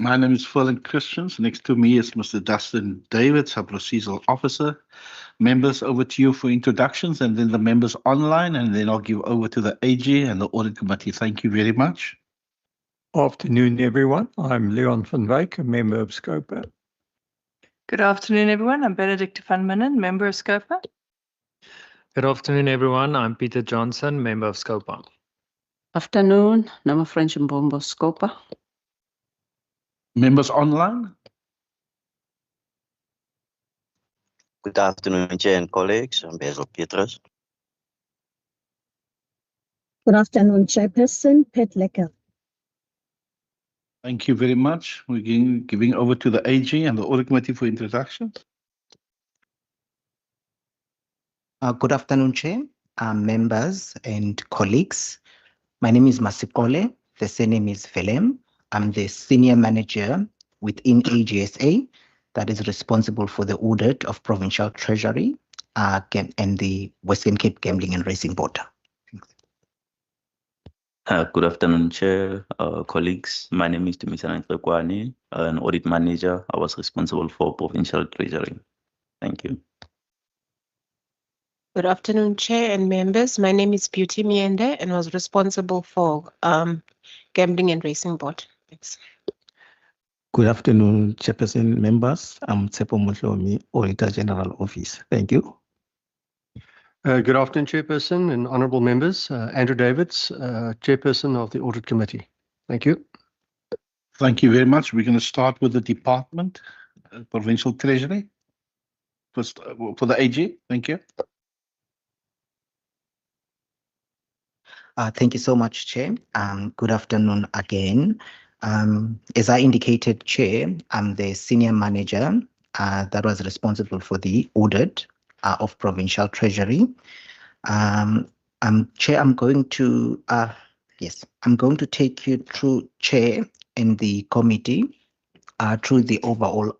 My name is Ferlin Christians. Next to me is Mr. Dustin Davids, our procedural officer. Members, over to you for introductions, and then the members online, and then I'll give over to the AG and the audit committee. Thank you very much. Afternoon, everyone. I'm Leon van Wyk, a member of SCOPA. Good afternoon, everyone. I'm Benedict van Minnen, member of SCOPA. Good afternoon, everyone. I'm Peter Johnson, member of SCOPA. Afternoon, Nama French Mbombo Scopa. Members online? Good afternoon, Chair and colleagues. I'm Basil Petrus. Good afternoon, Chairperson Pat Lecker. Thank you very much. We're giving over to the AG and the audit committee for introductions. Good afternoon, Chair, members and colleagues. My name is Masikole. The surname is Velem. I'm the senior manager within AGSA that is responsible for the audit of Provincial Treasury and the Western Cape Gambling and Racing Board. Good afternoon, Chair, colleagues. My name is Tumisana Ntrekwani, an audit manager. I was responsible for Provincial Treasury. Thank you. Good afternoon, Chair and members. My name is Beauty Miende and was responsible for Gambling and Racing Board. Thanks. Good afternoon, Chairperson, members. I'm Tsepo Motlomi, Auditor General Office. Thank you. Good afternoon, Chairperson and honourable members. Andrew Davids, Chairperson of the Audit Committee. Thank you. Thank you very much. We're going to start with the department, Provincial Treasury. First, for the AG, thank you. Thank you so much, Chair. Good afternoon again. As I indicated, Chair, I'm the senior manager that was responsible for the audit of Provincial Treasury. Chair, I'm going to take you through, Chair, and the committee through the overall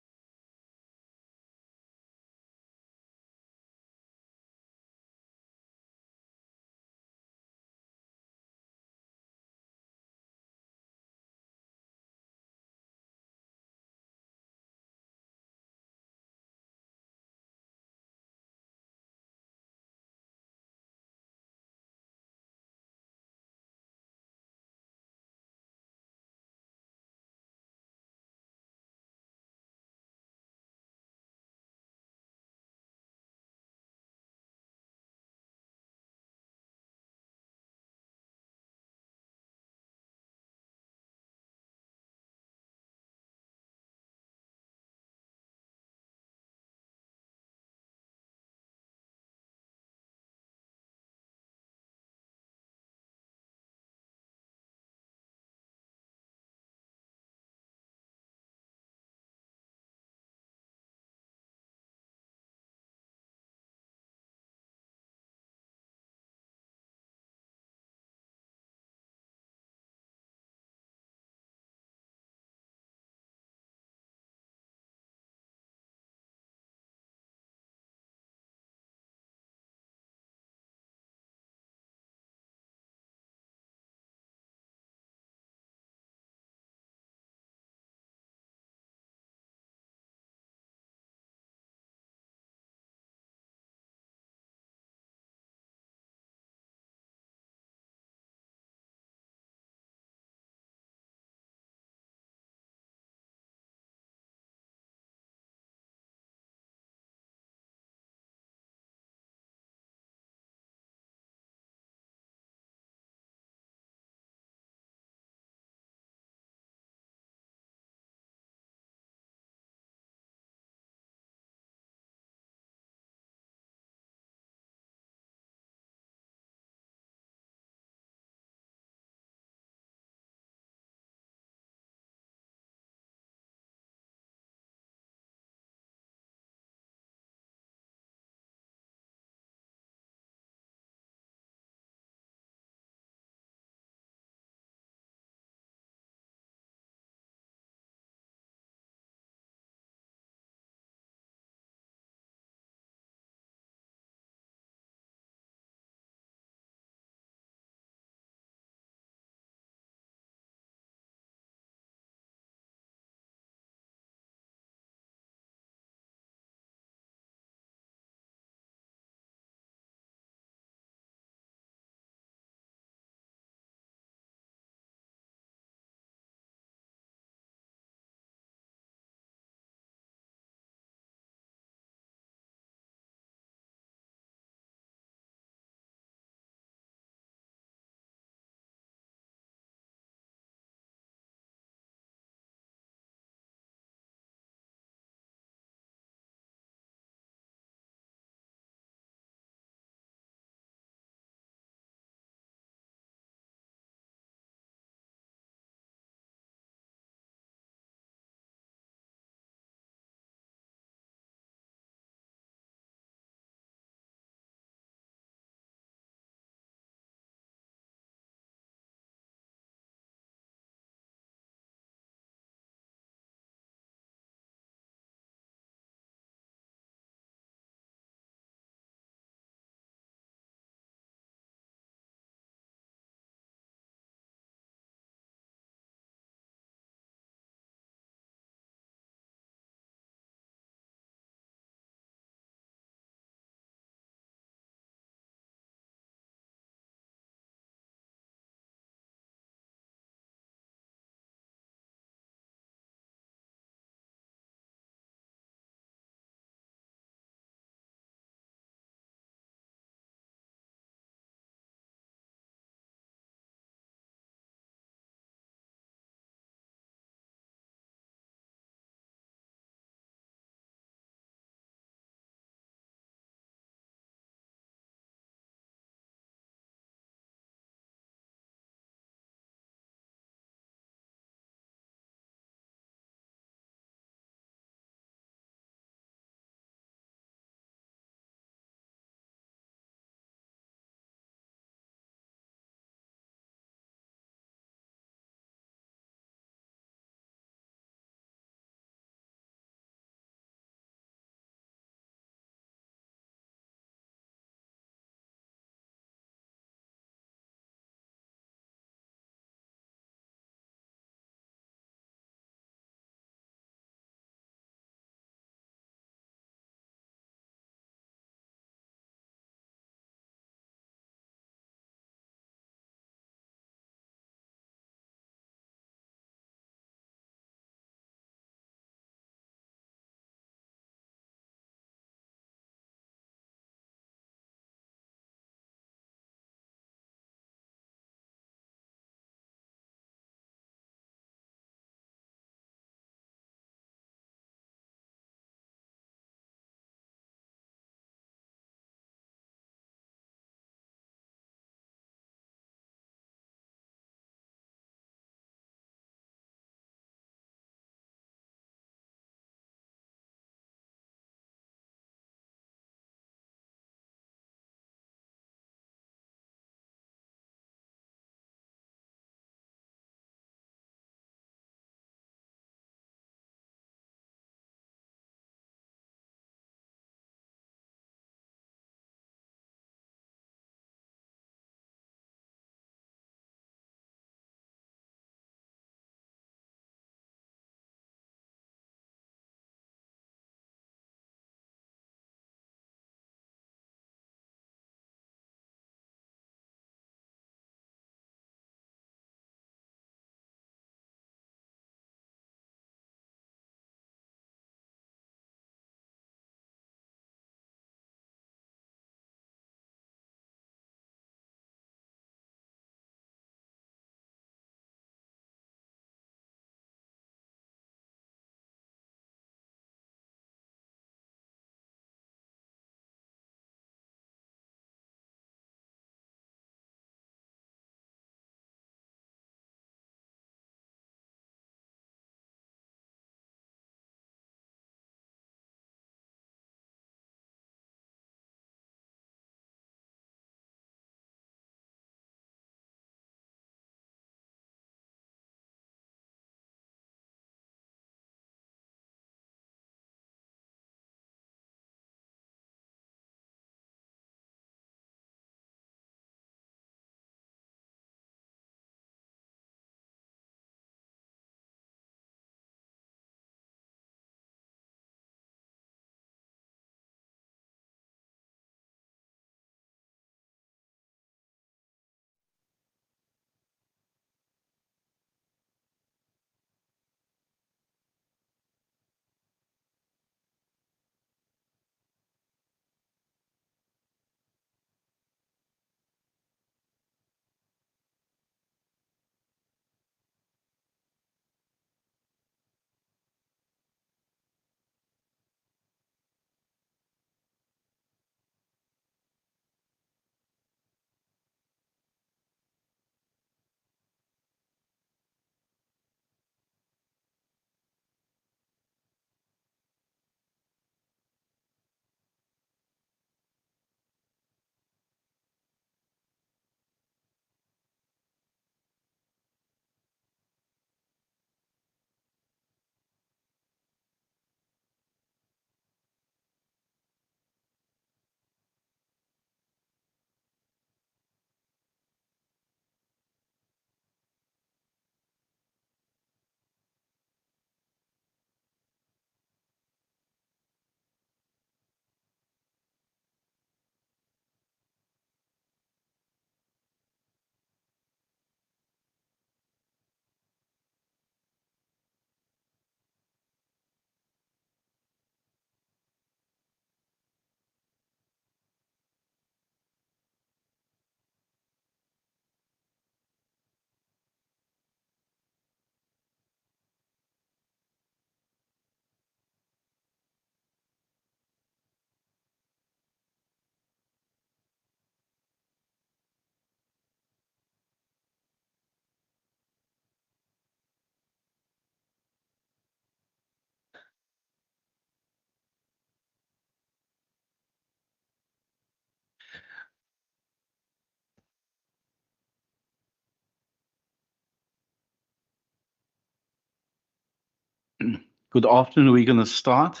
Good afternoon. We're going to start.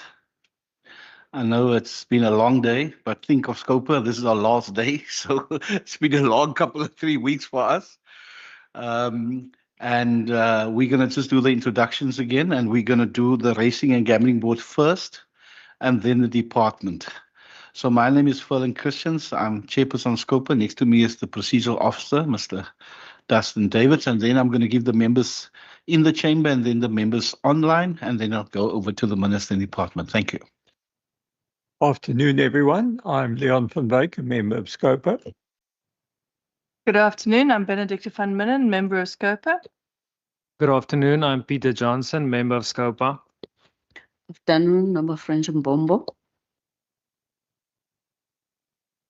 I know it's been a long day, but think of Scopa. This is our last day. So it's been a long couple of 3 weeks for us. And we're going to just do the introductions again, and we're going to do the Racing and Gambling Board first, and then the department. So my name is Ferlin Christians. I'm chairperson of Scopa. Next to me is the procedural officer, Mr. Dustin Davids, and then I'm going to give the members in the chamber and then the members online, and then I'll go over to the minister and department. Thank you. Afternoon, everyone. I'm Leon van Wyk, a member of Scopa. Good afternoon. I'm Benedicta van Minnen, member of Scopa. Good afternoon. I'm Peter Johnson, member of Scopa. Afternoon, Nomma French Mbombo.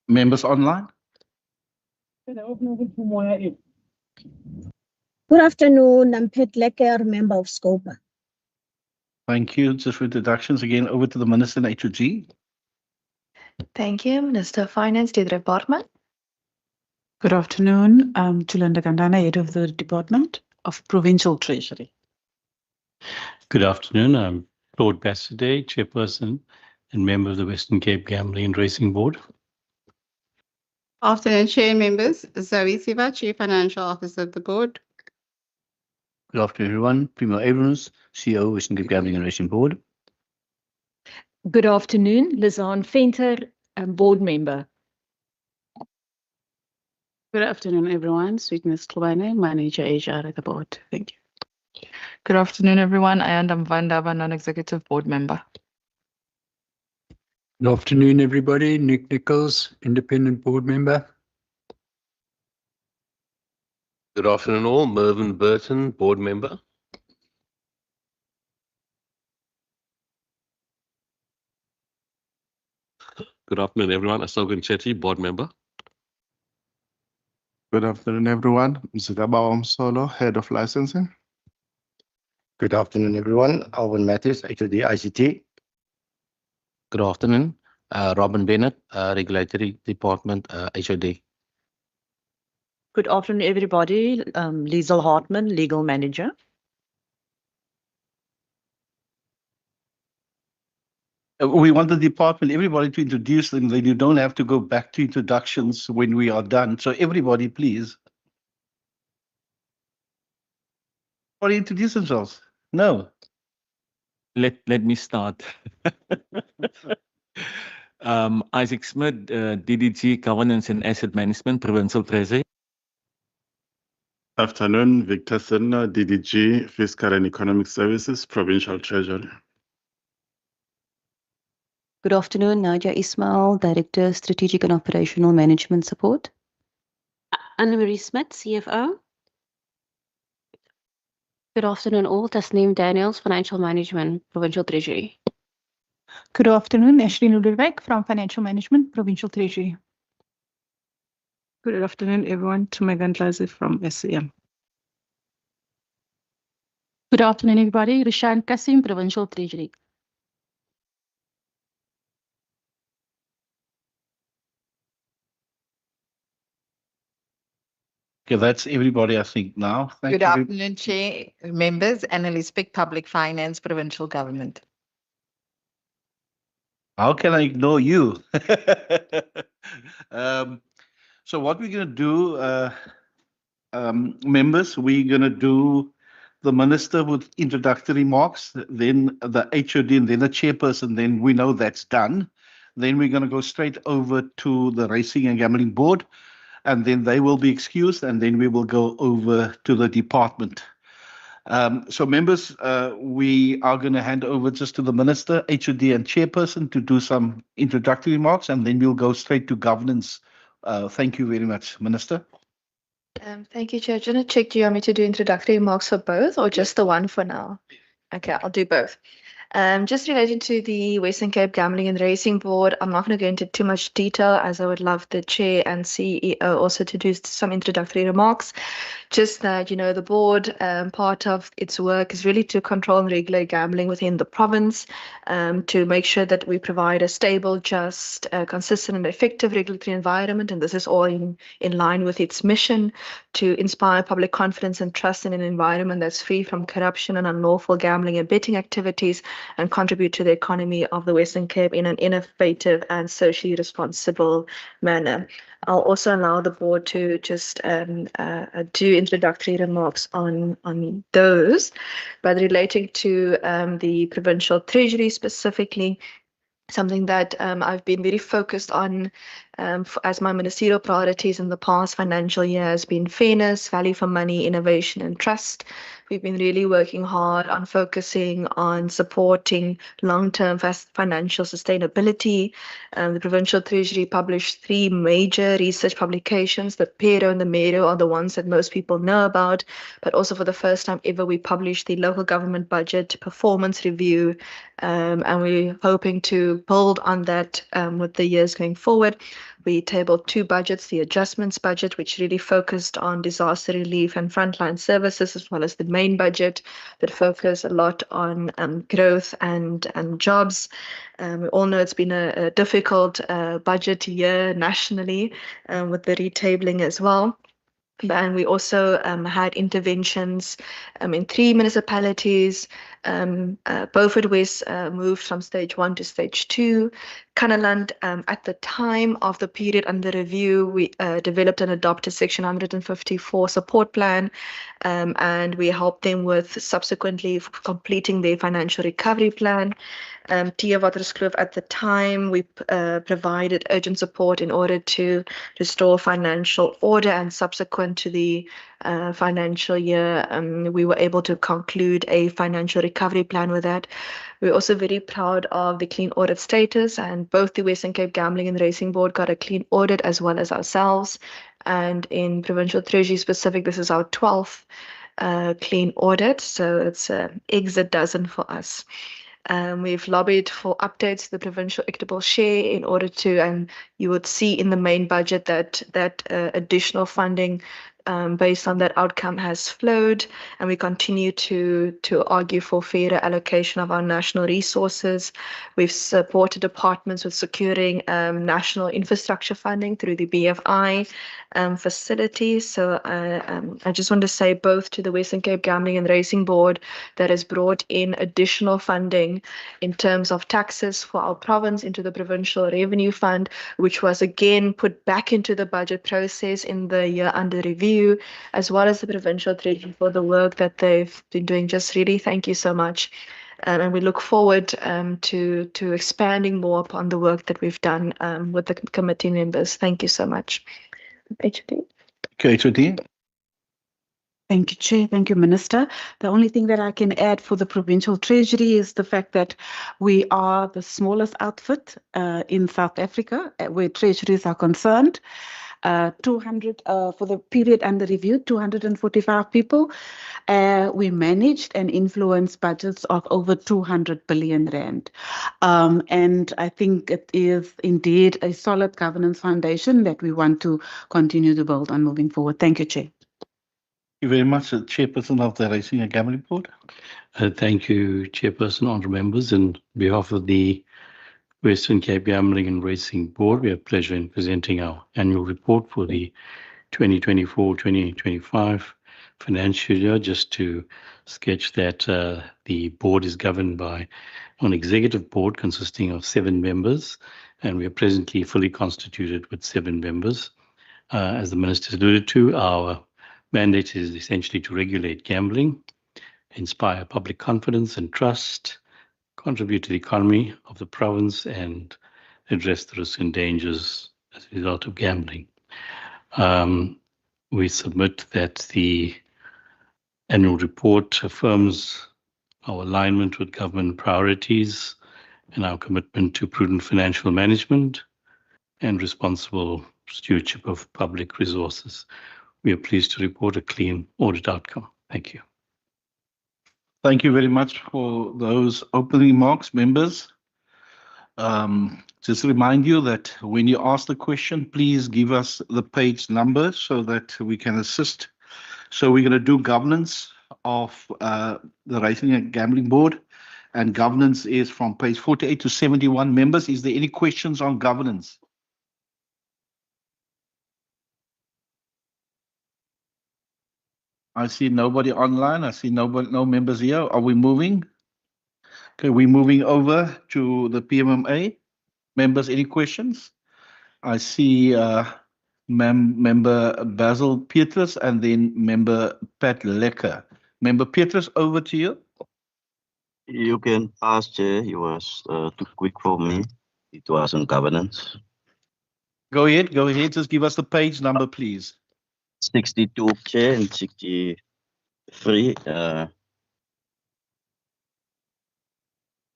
Members online? Good afternoon, I'm Pat Lecker, member of Scopa. Thank you. Just for introductions, again, over to the minister and HOG. Thank you, Minister of Finance, the department. Good afternoon. I'm Chulanda Gandana, head of the Department of Provincial Treasury. Good afternoon. I'm Claude Bassaday, chairperson and member of the Western Cape Gambling and Racing Board. Afternoon, Chair members. Zoe Siva, Chief Financial Officer of the Board. Good afternoon, everyone. Primo Abrams, CEO, Western Cape Gambling and Racing Board. Good afternoon, Lizanne Venter, board member. Good afternoon, everyone. Sweetness Klubane, manager HR at the board. Thank you. Good afternoon, everyone. I am Vandaba, non-executive board member. Good afternoon, everybody. Nick Nichols, independent board member. Good afternoon, all. Mervyn Burton, board member. Good afternoon, everyone. Asogan Chetty, board member. Good afternoon, everyone. Mzigaba Solo, head of licensing. Good afternoon, everyone. Alvin Matthews, HOD ICT. Good afternoon. Robin Bennett, Regulatory Department, HOD. Good afternoon, everybody. Liesel Hartman, legal manager. We want the department, everybody to introduce them. Then you don't have to go back to introductions when we are done. So everybody, please. Everybody introduce themselves. No. Let me start. Isaac Smith, DDG Governance and Asset Management, Provincial Treasury. Afternoon, Victor Senna, DDG Fiscal and Economic Services, Provincial Treasury. Good afternoon, Nadia Ismail, Director, Strategic and Operational Management Support. Anne-Marie Smith, CFO. Good afternoon, all. Tasneem Daniels, Financial Management, Provincial Treasury. Good afternoon, Ashley Nuderwijk from Financial Management, Provincial Treasury. Good afternoon, everyone. Tumegan Tlazi from SCM. Good afternoon, everybody. Rishan Kasim, Provincial Treasury. Okay, that's everybody, I think, now. Thank Good you. afternoon, Chair, members, Annalise Pick, Public Finance, Provincial Government. How can I ignore you? So what we're going to do, members, we're going to do the minister with introductory remarks, then the HOD, and then the chairperson, then we know that's done. Then we're going to go straight over to the Racing and Gambling Board, and then they will be excused, and then we will go over to the department. So members, we are going to hand over just to the minister, HOD and chairperson to do some introductory remarks, and then we'll go straight to governance. Thank you very much, Minister. Thank you, Chair. I'm going to check, do you want me to do introductory remarks for both or just the one for now? Okay, I'll do both. Just relating to the Western Cape Gambling and Racing Board, I'm not going to go into too much detail as I would love the Chair and CEO also to do some introductory remarks. Just that, you know, the board, part of its work is really to control and regulate gambling within the province, to make sure that we provide a stable, just, consistent and effective regulatory environment. And this is all in line with its mission to inspire public confidence and trust in an environment that's free from corruption and unlawful gambling and betting activities, and contribute to the economy of the Western Cape in an innovative and socially responsible manner. I'll also allow the board to just do introductory remarks on those, but relating to the provincial treasury specifically, something that I've been very focused on as my ministerial priorities in the past financial year has been fairness, value for money, innovation, and trust. We've been really working hard on focusing on supporting long-term financial sustainability. The Provincial Treasury published 3 major research publications. The PERO and the MERO are the ones that most people know about, but also for the first time ever, we published the Local Government Budget Performance Review, and we're hoping to build on that with the years going forward. We tabled 2 budgets, the adjustments budget, which really focused on disaster relief and frontline services, as well as the main budget that focused a lot on growth and jobs. We all know it's been a difficult budget year nationally with the retabling as well. And we also had interventions in 3 municipalities. Beaufort West moved from stage 1 to stage 2. Canaland, at the time of the period under review, we developed and adopted Section 154 support plan, and we helped them with subsequently completing their financial recovery plan. Theewaterskloof, at the time, we provided urgent support in order to restore financial order, and subsequent to the financial year, we were able to conclude a financial recovery plan with that. We're also very proud of the clean audit status, and both the Western Cape Gambling and Racing Board got a clean audit as well as ourselves. And in Provincial Treasury specific, this is our 12th clean audit, so it's an exit dozen for us. We've lobbied for updates to the provincial equitable share in order to, and you would see in the main budget that additional funding based on that outcome has flowed, and we continue to argue for fairer allocation of our national resources. We've supported departments with securing national infrastructure funding through the BFI facility. So I just want to say both to the Western Cape Gambling and Racing Board that has brought in additional funding in terms of taxes for our province into the Provincial Revenue Fund, which was again put back into the budget process in the year under review, as well as the Provincial Treasury for the work that they've been doing. Just really thank you so much. And we look forward to expanding more upon the work that we've done with the committee members. Thank you so much. HOD. Okay, HOD. Thank you, Chair. Thank you, Minister. The only thing that I can add for the Provincial Treasury is the fact that we are the smallest outfit in South Africa where treasuries are concerned. 200 for the period under review, 245 people. We managed and influenced budgets of over 200 billion rand. And I think it is indeed a solid governance foundation that we want to continue to build on moving forward. Thank you, Chair. Thank you very much, the Chairperson of the Racing and Gambling Board. Thank you, Chairperson, honourable members. On behalf of the Western Cape Gambling and Racing Board, we have pleasure in presenting our annual report for the 2024-2025 financial year. Just to sketch that, the board is governed by an executive board consisting of 7 members, and we are presently fully constituted with 7 members. As the Minister alluded to, our mandate is essentially to regulate gambling, inspire public confidence and trust, contribute to the economy of the province, and address the risks and dangers as a result of gambling. We submit that the annual report affirms our alignment with government priorities and our commitment to prudent financial management and responsible stewardship of public resources. We are pleased to report a clean audit outcome. Thank you. Thank you very much for those opening remarks, members. Just remind you that when you ask the question, please give us the page number so that we can assist. So we're going to do governance of the Racing and Gambling Board, and governance is from page 48 to 71. Members, is there any questions on governance? I see nobody online. I see no members here. Are we moving? Okay, we're moving over to the PMMA. Members, any questions? I see Member Basil Petrus and then Member Pat Lecker. Member Petrus, over to you. You can pass, Chair. It was too quick for me. It was on governance. Go ahead. Just give us the page number, please. 62, Chair, and 63.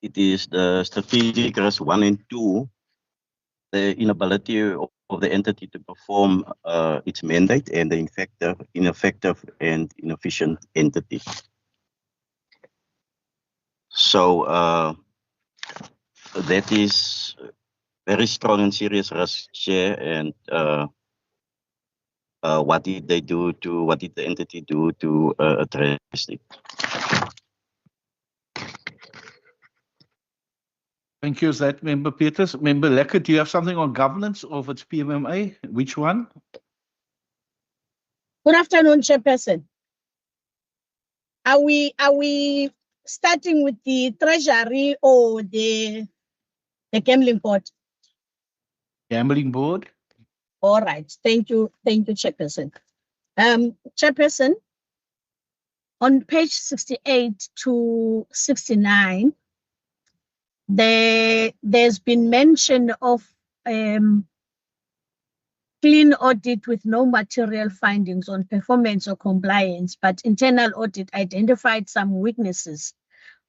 It is the strategic risk 1 and 2, the inability of the entity to perform its mandate and the ineffective and inefficient entity. So that is very strong and serious risk, Chair, and what did the entity do to address it? Thank you. Is that Member Petrus? Member Lecker, do you have something on governance or if it's PMMA? Which one? Good afternoon, Chairperson. Are we starting with the Treasury or the Gambling Board? Gambling Board. All right. Thank you, Chairperson. Chairperson, on page 68 to 69, there's been mention of clean audit with no material findings on performance or compliance, but internal audit identified some weaknesses,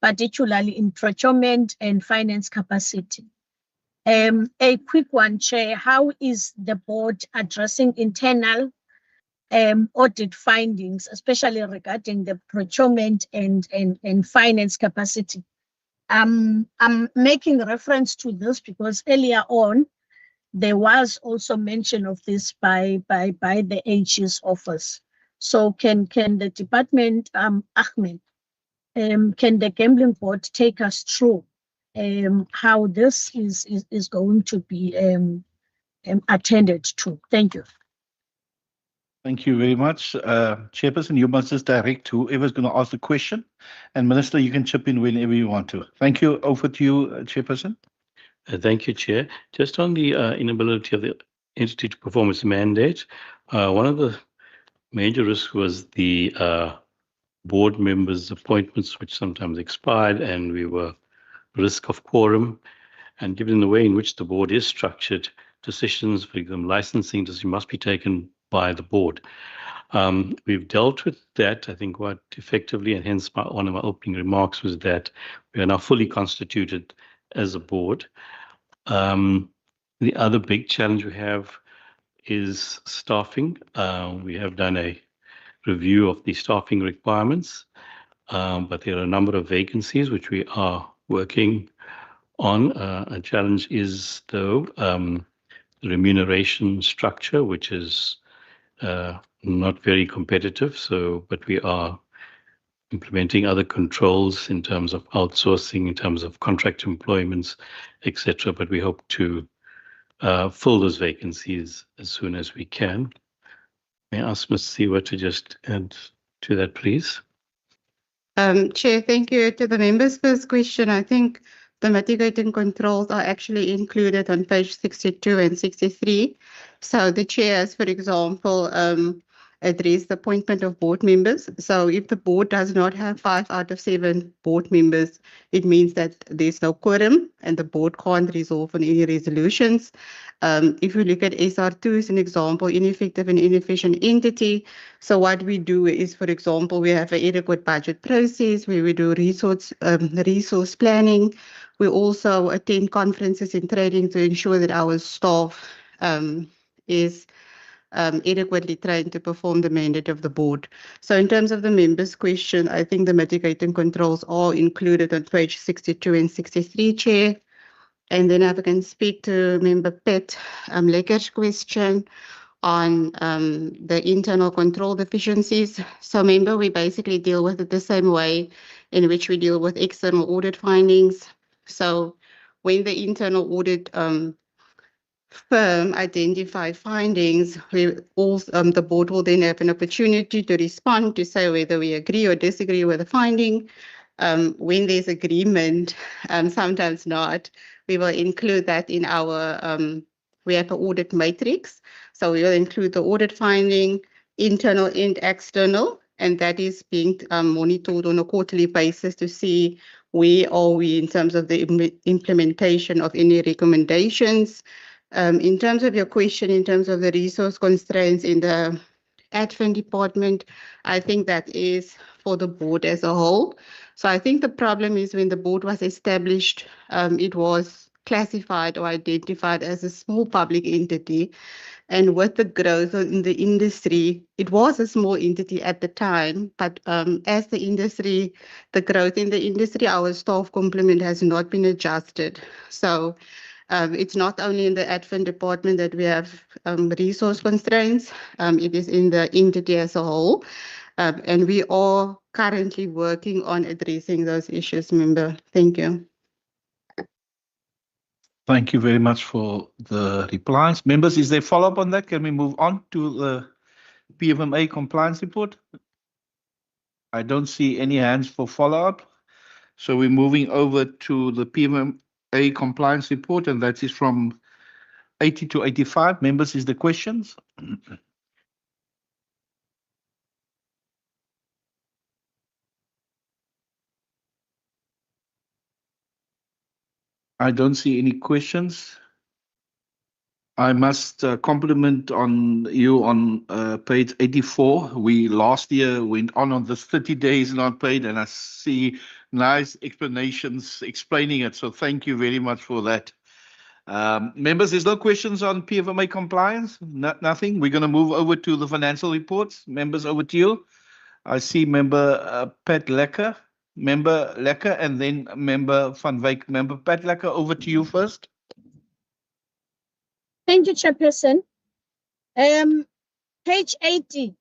particularly in procurement and finance capacity. A quick one, Chair, how is the board addressing internal audit findings, especially regarding the procurement and finance capacity? I'm making reference to this because earlier on, there was also mention of this by the AG's office. So can the department, Ahmed, can the Gambling Board take us through how this is going to be attended to? Thank you. Thank you very much. Chairperson, you must just direct whoever's going to ask the question. And Minister, you can chip in whenever you want to. Thank you. Over to you, Chairperson. Thank you, Chair. Just on the inability of the entity to perform its mandate, one of the major risks was the board members' appointments, which sometimes expired, and we were risk of quorum. And given the way in which the board is structured, decisions, for example, licensing decisions must be taken by the board. We've dealt with that, I think, quite effectively, and hence one of my opening remarks was that we are now fully constituted as a board. The other big challenge we have is staffing. We have done a review of the staffing requirements, but there are a number of vacancies which we are working on. A challenge is, though, the remuneration structure, which is not very competitive. But we are implementing other controls in terms of outsourcing, in terms of contract employments, etc. But we hope to fill those vacancies as soon as we can. May I ask Ms. Siwa to just add to that, please? Chair, thank you. To the members' first question, I think the mitigating controls are actually included on page 62 and 63. So the chair has, for example, addressed the appointment of board members. So if the board does not have 5 out of 7 board members, it means that there's no quorum and the board can't resolve on any resolutions. If you look at SR2 as an example, ineffective and inefficient entity. So what we do is, for example, we have an adequate budget process where we do resource planning. We also attend conferences and training to ensure that our staff is adequately trained to perform the mandate of the board. So in terms of the members' question, I think the mitigating controls are included on page 62 and 63, Chair. And then if I can speak to Member Pat Lekker's question on the internal control deficiencies. So member, we basically deal with it the same way in which we deal with external audit findings. So when the internal audit firm identify findings, we also, the board will then have an opportunity to respond to say whether we agree or disagree with the finding. when there's agreement, sometimes not, we will include that in our, we have an audit matrix. So we will include the audit finding, internal and external, and that is being monitored on a quarterly basis to see where are we in terms of the implementation of any recommendations. In terms of your question, in terms of the resource constraints in the admin department, I think that is for the board as a whole. So I think the problem is when the board was established, it was classified or identified as a small public entity. And with the growth in the industry, it was a small entity at the time, but as the industry, the growth in the industry, our staff complement has not been adjusted. So it's not only in the admin department that we have resource constraints, it is in the entity as a whole. And we are currently working on addressing those issues, member. Thank you. Thank you very much for the replies. Members, is there follow-up on that? Can we move on to the PFMA compliance report? I don't see any hands for follow-up. So we're moving over to the PFMA compliance report, and that is from 80 to 85. Members, is the questions? I don't see any questions. I must compliment on you on page 84. We last year went on this 30 days not paid, and I see nice explanations explaining it. So thank you very much for that. Members, there's no questions on PFMA compliance? Nothing. We're going to move over to the financial reports. Members, over to you. I see member Pat Lekker, member Lekker, and then member Van Wyk. Member Pat Lekker, over to you first. Thank you, Chairperson. Page 80.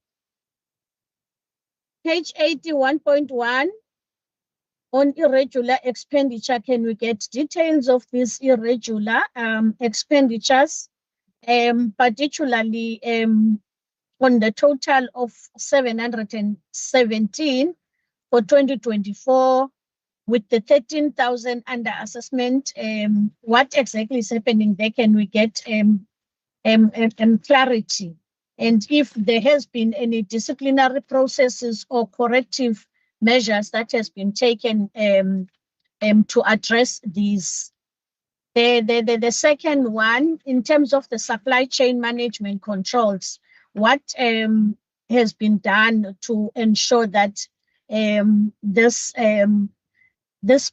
Page 81.1 on irregular expenditure. Can we get details of these irregular expenditures, particularly on the total of 717 for 2024 with the 13,000 under assessment? What exactly is happening there? Can we get clarity? And if there has been any disciplinary processes or corrective measures that has been taken to address these. The second one, in terms of the supply chain management controls, what has been done to ensure that this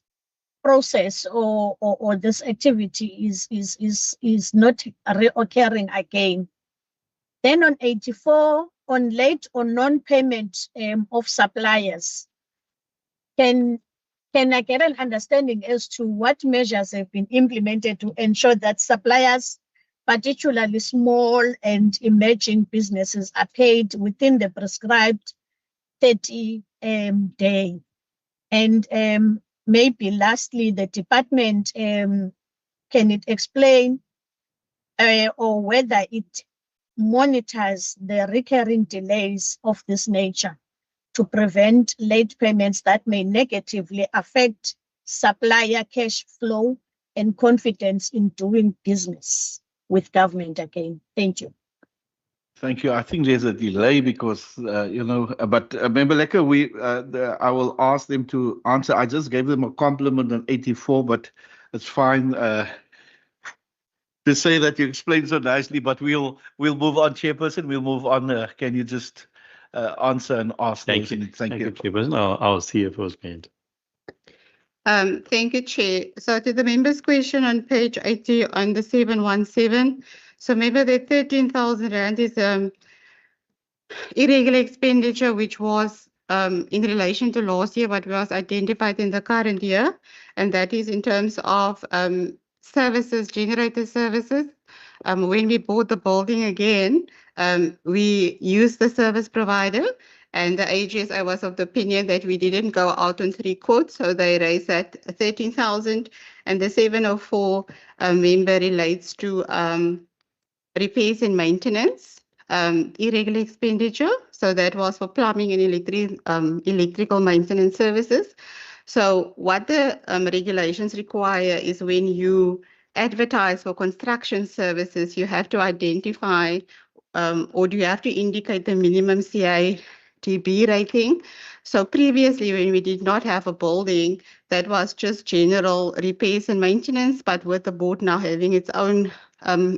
process or this activity is not reoccurring again? Then on 84, on late or non-payment of suppliers, can I get an understanding as to what measures have been implemented to ensure that suppliers, particularly small and emerging businesses, are paid within the prescribed 30 day? And maybe lastly, the department, can it explain or whether it monitors the recurring delays of this nature to prevent late payments that may negatively affect supplier cash flow and confidence in doing business with government again? Thank you. Thank you. I think there's a delay because, but Member Lekker, I will ask them to answer. I just gave them a compliment on 84, but it's fine to say that you explained so nicely, but we'll move on, Chairperson. We'll move on. Can you just answer and ask? Thank you. Thank you, Chairperson. Our CFO's hand. Thank you, Chair. So to the member's question on page 80 on the 717, so maybe the 13,000 rand is irregular expenditure, which was in relation to last year, but was identified in the current year, and that is in terms of services, generator services. When we bought the building again, we used the service provider, and the AGSI was of the opinion that we didn't go out on 3 quotes, so they raised that 13,000, and the 704 member relates to repairs and maintenance, irregular expenditure. So that was for plumbing and electrical maintenance services. So what the regulations require is when you advertise for construction services, you have to identify or do you have to indicate the minimum CITB rating? So previously, when we did not have a building, that was just general repairs and maintenance, but with the board now having its own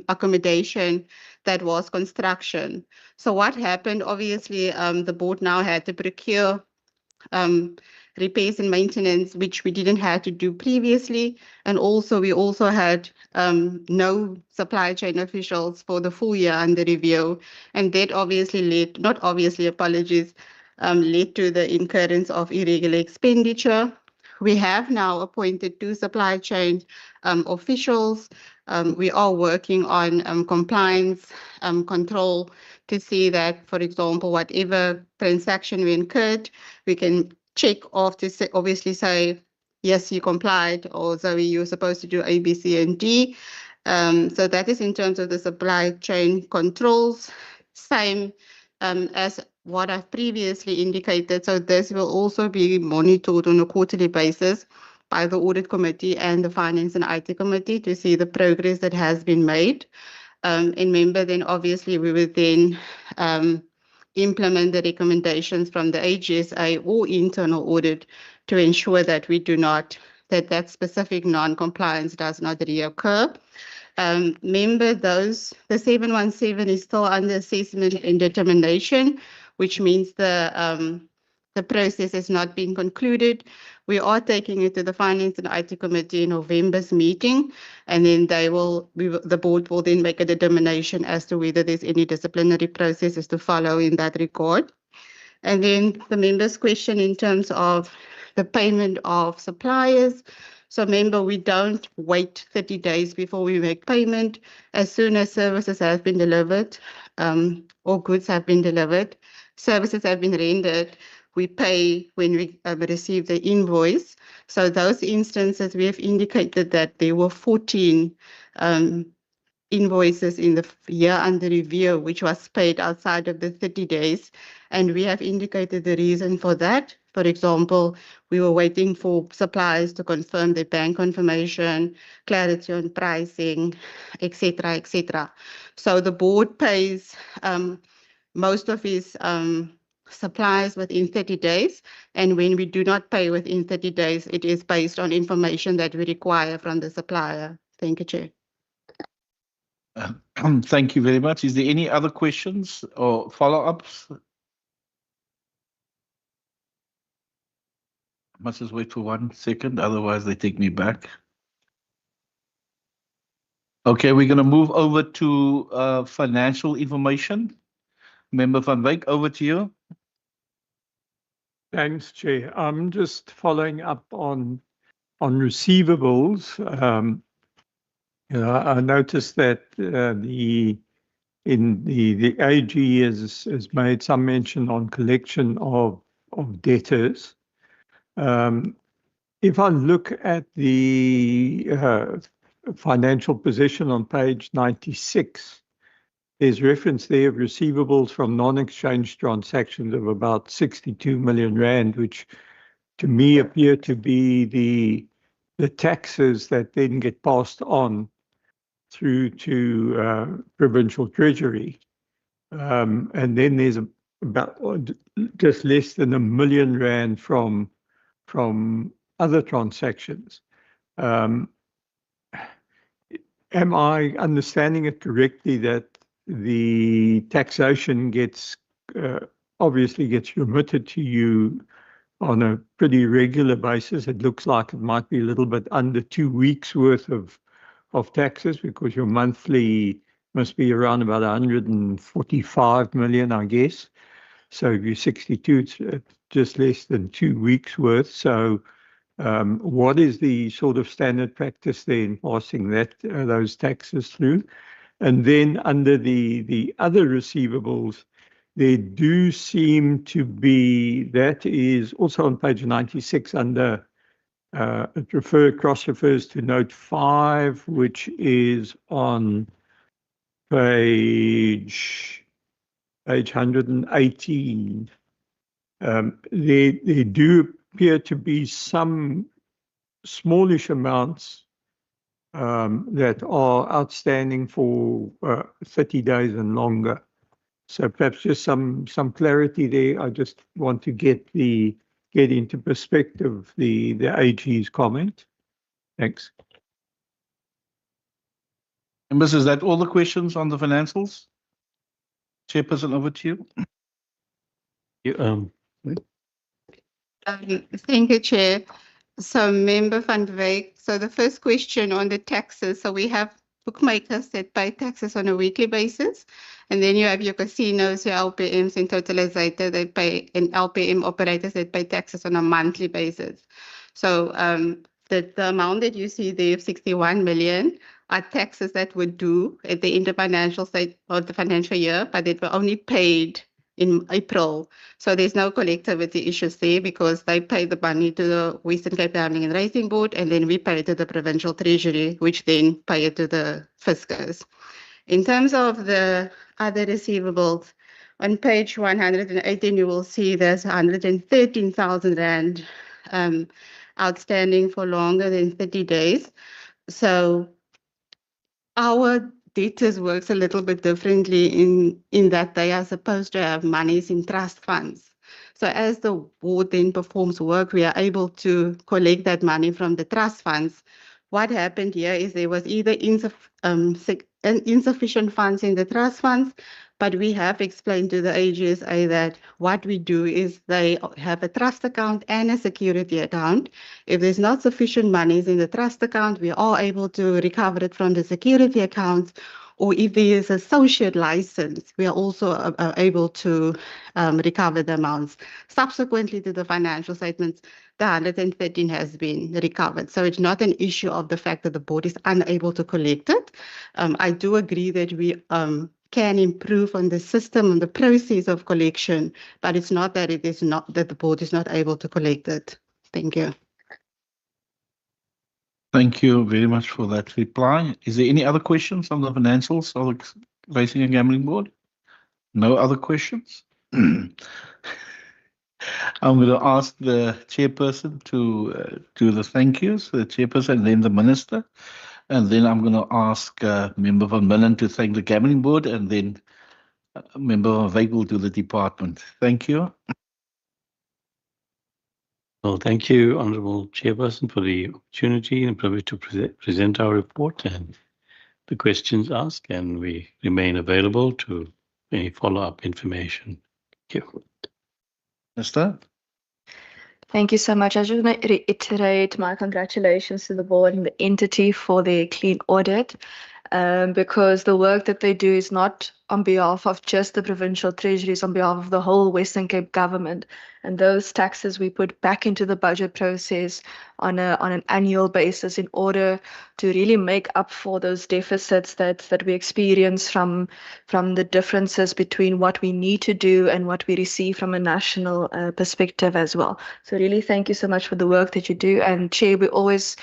accommodation, that was construction. So what happened, obviously, the board now had to procure repairs and maintenance, which we didn't have to do previously. And also, we also had no supply chain officials for the full year under review. And that obviously led, not obviously, apologies, led to the incurrence of irregular expenditure. We have now appointed 2 supply chain officials. We are working on compliance control to see that, for example, whatever transaction we incurred, we can check off to say, obviously say, yes, you complied, or Zoe, you're supposed to do A, B, C, and D. So that is in terms of the supply chain controls, same as what I've previously indicated. So this will also be monitored on a quarterly basis by the audit committee and the finance and IT committee to see the progress that has been made. And remember, then obviously we will then implement the recommendations from the AGSA or internal audit to ensure that we do not, that specific non-compliance does not reoccur. Remember, the 717 is still under assessment and determination, which means the process has not been concluded. We are taking it to the Finance and IT Committee in November's meeting, and then the board will then make a determination as to whether there's any disciplinary processes to follow in that regard. And then the member's question in terms of the payment of suppliers. So remember, we don't wait 30 days before we make payment. As soon as services have been delivered or goods have been delivered, services have been rendered, we pay when we receive the invoice. So those instances, we have indicated that there were 14 invoices in the year under review, which was paid outside of the 30 days. And we have indicated the reason for that. For example, we were waiting for suppliers to confirm their bank confirmation, clarity on pricing, etc., etc. So the board pays most of its suppliers within 30 days. And when we do not pay within 30 days, it is based on information that we require from the supplier. Thank you, Chair. Thank you very much. Is there any other questions or follow-ups? I must just wait for 1 second, otherwise they take me back. Okay, we're going to move over to financial information. Member Van Wyk, over to you. Thanks, Chair. I'm just following up on receivables. I noticed that the AG has made some mention on collection of debtors. If I look at the financial position on page 96, there's reference there of receivables from non-exchange transactions of about 62 million rand, which to me appear to be the taxes that then get passed on through to provincial treasury. And then there's about just less than 1 million rand from other transactions. Am I understanding it correctly that the taxation gets obviously gets remitted to you on a pretty regular basis? It looks like it might be a little bit under 2 weeks worth of taxes, because your monthly must be around about 145 million, I guess. So if you're 62, it's just less than 2 weeks worth. So what is the sort of standard practice there in passing those taxes through? And then under the other receivables, there do seem to be, that is also on page 96 under, it cross-refers to note 5, which is on page 118. There do appear to be some smallish amounts that are outstanding for 30 days and longer. So perhaps just some clarity there. I just want to get into perspective the AG's comment. Thanks. Members, is that all the questions on the financials? Chairperson, over to you. Thank you, Chair. So Member van Wyk, so the first question on the taxes. So we have bookmakers that pay taxes on a weekly basis. And then you have your casinos, your LPMs and totalizator, they pay, and LPM operators that pay taxes on a monthly basis. So the amount that you see there of 61 million are taxes that were due at the end of financial state or the financial year, but it were only paid in April. So there's no collectivity issues there because they pay the money to the Western Cape Gambling and Racing Board, and then we pay it to the Provincial Treasury, which then pay it to the fiscus. In terms of the other receivables, on page 118, you will see there's 113,000 Rand outstanding for longer than 30 days. So our debtors works a little bit differently in that they are supposed to have monies in trust funds. So as the board then performs work, we are able to collect that money from the trust funds. What happened here is there was either insufficient funds in the trust funds, but we have explained to the AGSA that what we do is they have a trust account and a security account. If there's not sufficient monies in the trust account, we are able to recover it from the security account. Or if there is associate license, we are also able to recover the amounts. Subsequently to the financial statements, the 113 has been recovered. So it's not an issue of the fact that the board is unable to collect it. I do agree that we can improve on the system and the process of collection, but it's not that it is not that the board is not able to collect it. Thank you. Thank you very much for that reply. Is there any other questions on the financials of the Racing and Gambling Board? No other questions? I'm going to ask the chairperson to do the thank yous, the chairperson, and then the minister. And then I'm going to ask Member van Millen to thank the Gambling Board, and then Member van Wyk will do the department. Thank you. Well, thank you, Honourable Chairperson, for the opportunity and privilege to present our report and the questions asked, and we remain available to any follow-up information. Thank you. Minister? Thank you so much. I just want to reiterate my congratulations to the board and the entity for their clean audit, because the work that they do is not on behalf of just the provincial treasury, it's on behalf of the whole Western Cape government. And those taxes we put back into the budget process on an annual basis in order to really make up for those deficits that we experience from the differences between what we need to do and what we receive from a national perspective as well. So really thank you so much for the work that you do. And Chair, we always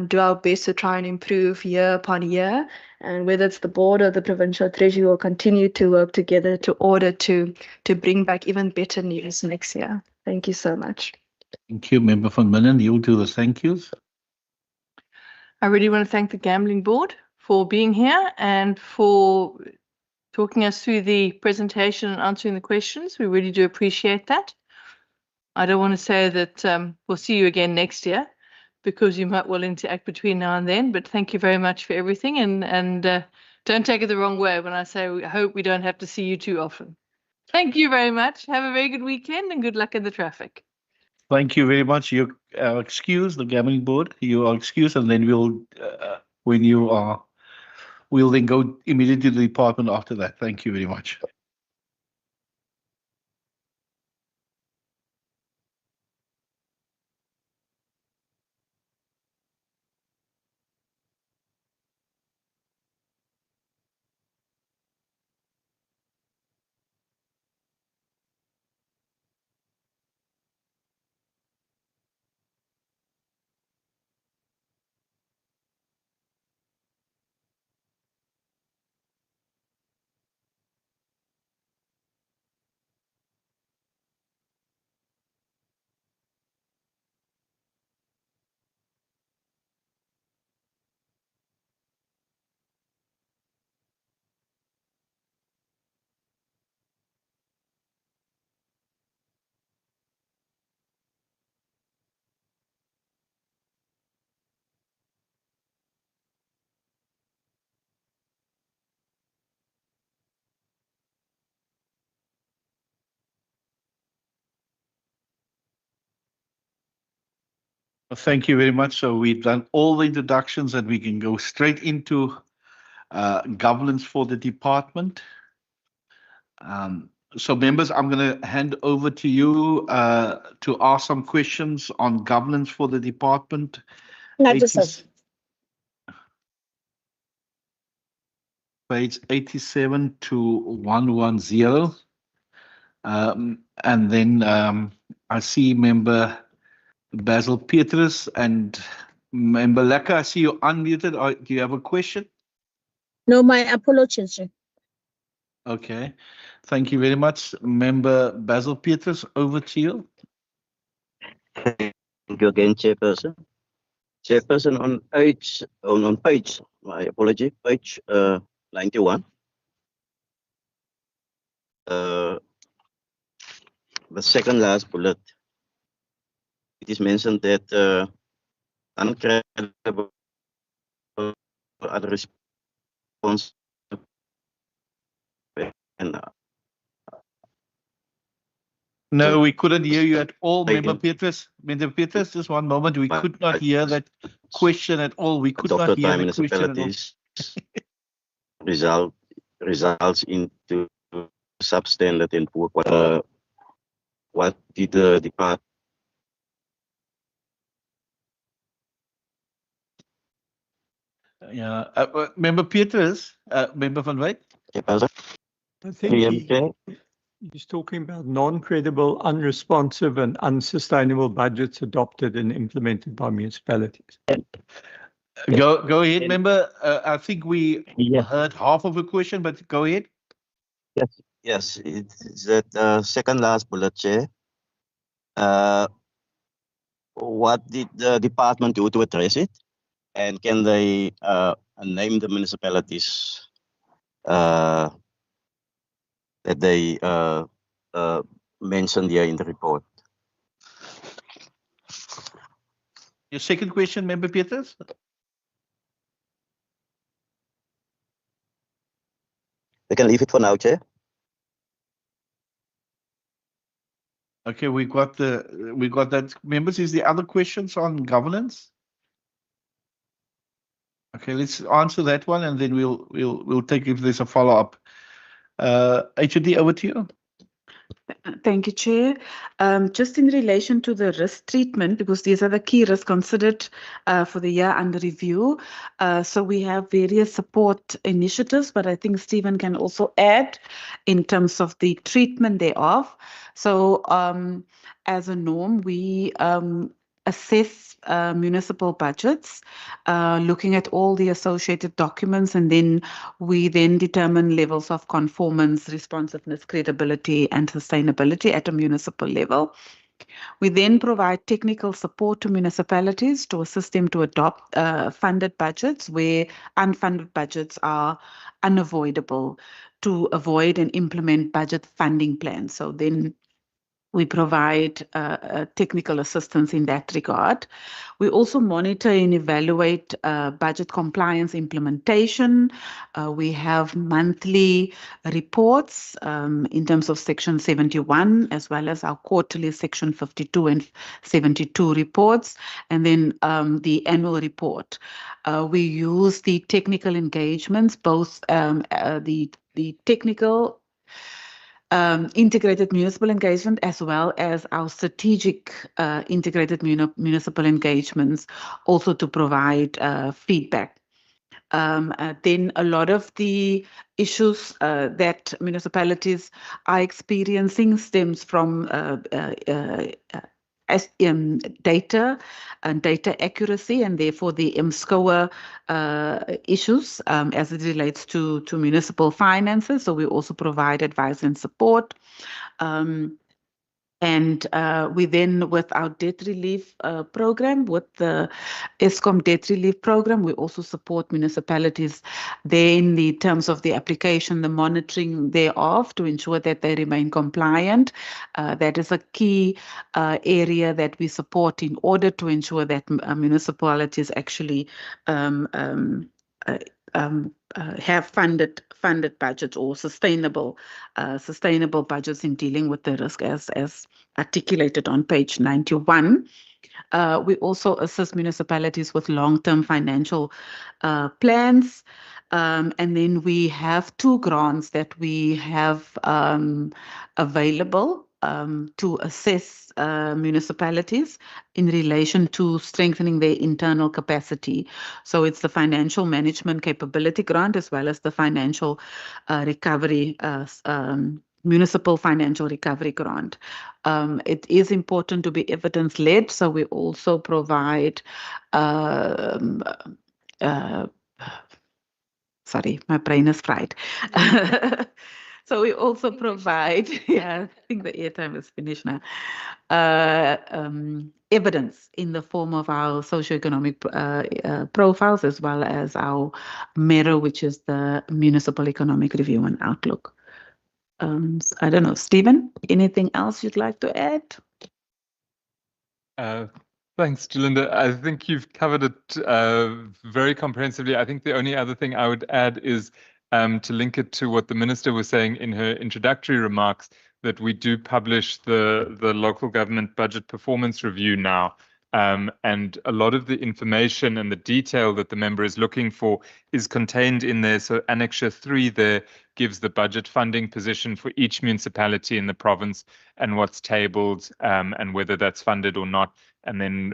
do our best to try and improve year upon year. And whether it's the board or the provincial treasury, will continue to work together to order to bring back even better news next year. Thank you so much. Thank you, Member van Millen. You'll do the thank yous. I really want to thank the Gambling Board for being here and for talking us through the presentation and answering the questions. We really do appreciate that. I don't want to say that we'll see you again next year, because you might well interact between now and then, but thank you very much for everything, and don't take it the wrong way when I say I hope we don't have to see you too often. Thank you very much. Have a very good weekend and good luck in the traffic. Thank you very much. You are excused, the Gambling Board. You are excused, and then we'll then go immediately to the department after that. Thank you very much. Thank you very much. So we've done all the introductions and we can go straight into governance for the department. So members, I'm going to hand over to you to ask some questions on governance for the department. Page 87 to 110. And then I see member Basil Petrus and member Lekker. I see you unmuted. Do you have a question? No, my apologies. Okay. Thank you very much. Member Basil Petrus, over to you. Thank you again, Chairperson. Chairperson, on page, my apology, page 91. The second last bullet, it is mentioned that uncredible other response and No, we couldn't hear you at all, Member Petrus. Member Petrus, just one moment. We could not hear that question at all. We could not hear the question at all. results into substandard and poor quality. What did the department? Yeah, Member Petrus, Member van Wyk. I think he's talking about non-credible, unresponsive and unsustainable budgets adopted and implemented by municipalities. Go ahead, member. I think we heard half of the question, but go ahead. Yes, it's that second last bullet, Chair. What did the department do to address it? And can they name the municipalities that they mentioned here in the report? Your second question, Member Peters? We can leave it for now, Chair. Okay, we got that. Members, is there other questions on governance? Okay, let's answer that one, and then we'll take if there's a follow-up. HOD, over to you. Thank you, Chair. Just in relation to the risk treatment, because these are the key risks considered for the year under review. So we have various support initiatives, but I think Stephen can also add in terms of the treatment thereof. So as a norm, we assess municipal budgets, looking at all the associated documents, and then we determine levels of conformance, responsiveness, credibility, and sustainability at a municipal level. We then provide technical support to municipalities to assist them to adopt funded budgets where unfunded budgets are unavoidable, to avoid and implement budget funding plans. So then we provide technical assistance in that regard. We also monitor and evaluate budget compliance implementation. We have monthly reports in terms of Section 71, as well as our quarterly Section 52 and 72 reports, and then the annual report. We use the technical engagements, both the technical integrated municipal engagement, as well as our strategic integrated municipal engagements, also to provide feedback. Then a lot of the issues that municipalities are experiencing stems from data and data accuracy, and therefore the MSCOA issues as it relates to municipal finances. So we also provide advice and support. And we then, with our debt relief program, with the ESCOM debt relief program, we also support municipalities there in the terms of the application, the monitoring thereof, to ensure that they remain compliant. That is a key area that we support in order to ensure that municipalities actually have funded budgets or sustainable budgets in dealing with the risk as articulated on page 91. We also assist municipalities with long-term financial plans. And then we have 2 grants that we have available to assess municipalities in relation to strengthening their internal capacity. So it's the Financial Management Capability Grant as well as the Financial Recovery Municipal Financial Recovery Grant. It is important to be evidence-led, so we also provide sorry, my brain is fried. So we also provide, yeah, I think the airtime is finished now, evidence in the form of our socioeconomic profiles as well as our MERO, which is the Municipal Economic Review and Outlook. I don't know, Stephen, anything else you'd like to add? Thanks, Jalinda. I think you've covered it very comprehensively. I think the only other thing I would add is to link it to what the Minister was saying in her introductory remarks, that we do publish the local government budget performance review now. And a lot of the information and the detail that the member is looking for is contained in there. So Annexure 3 there gives the budget funding position for each municipality in the province and what's tabled and whether that's funded or not. And then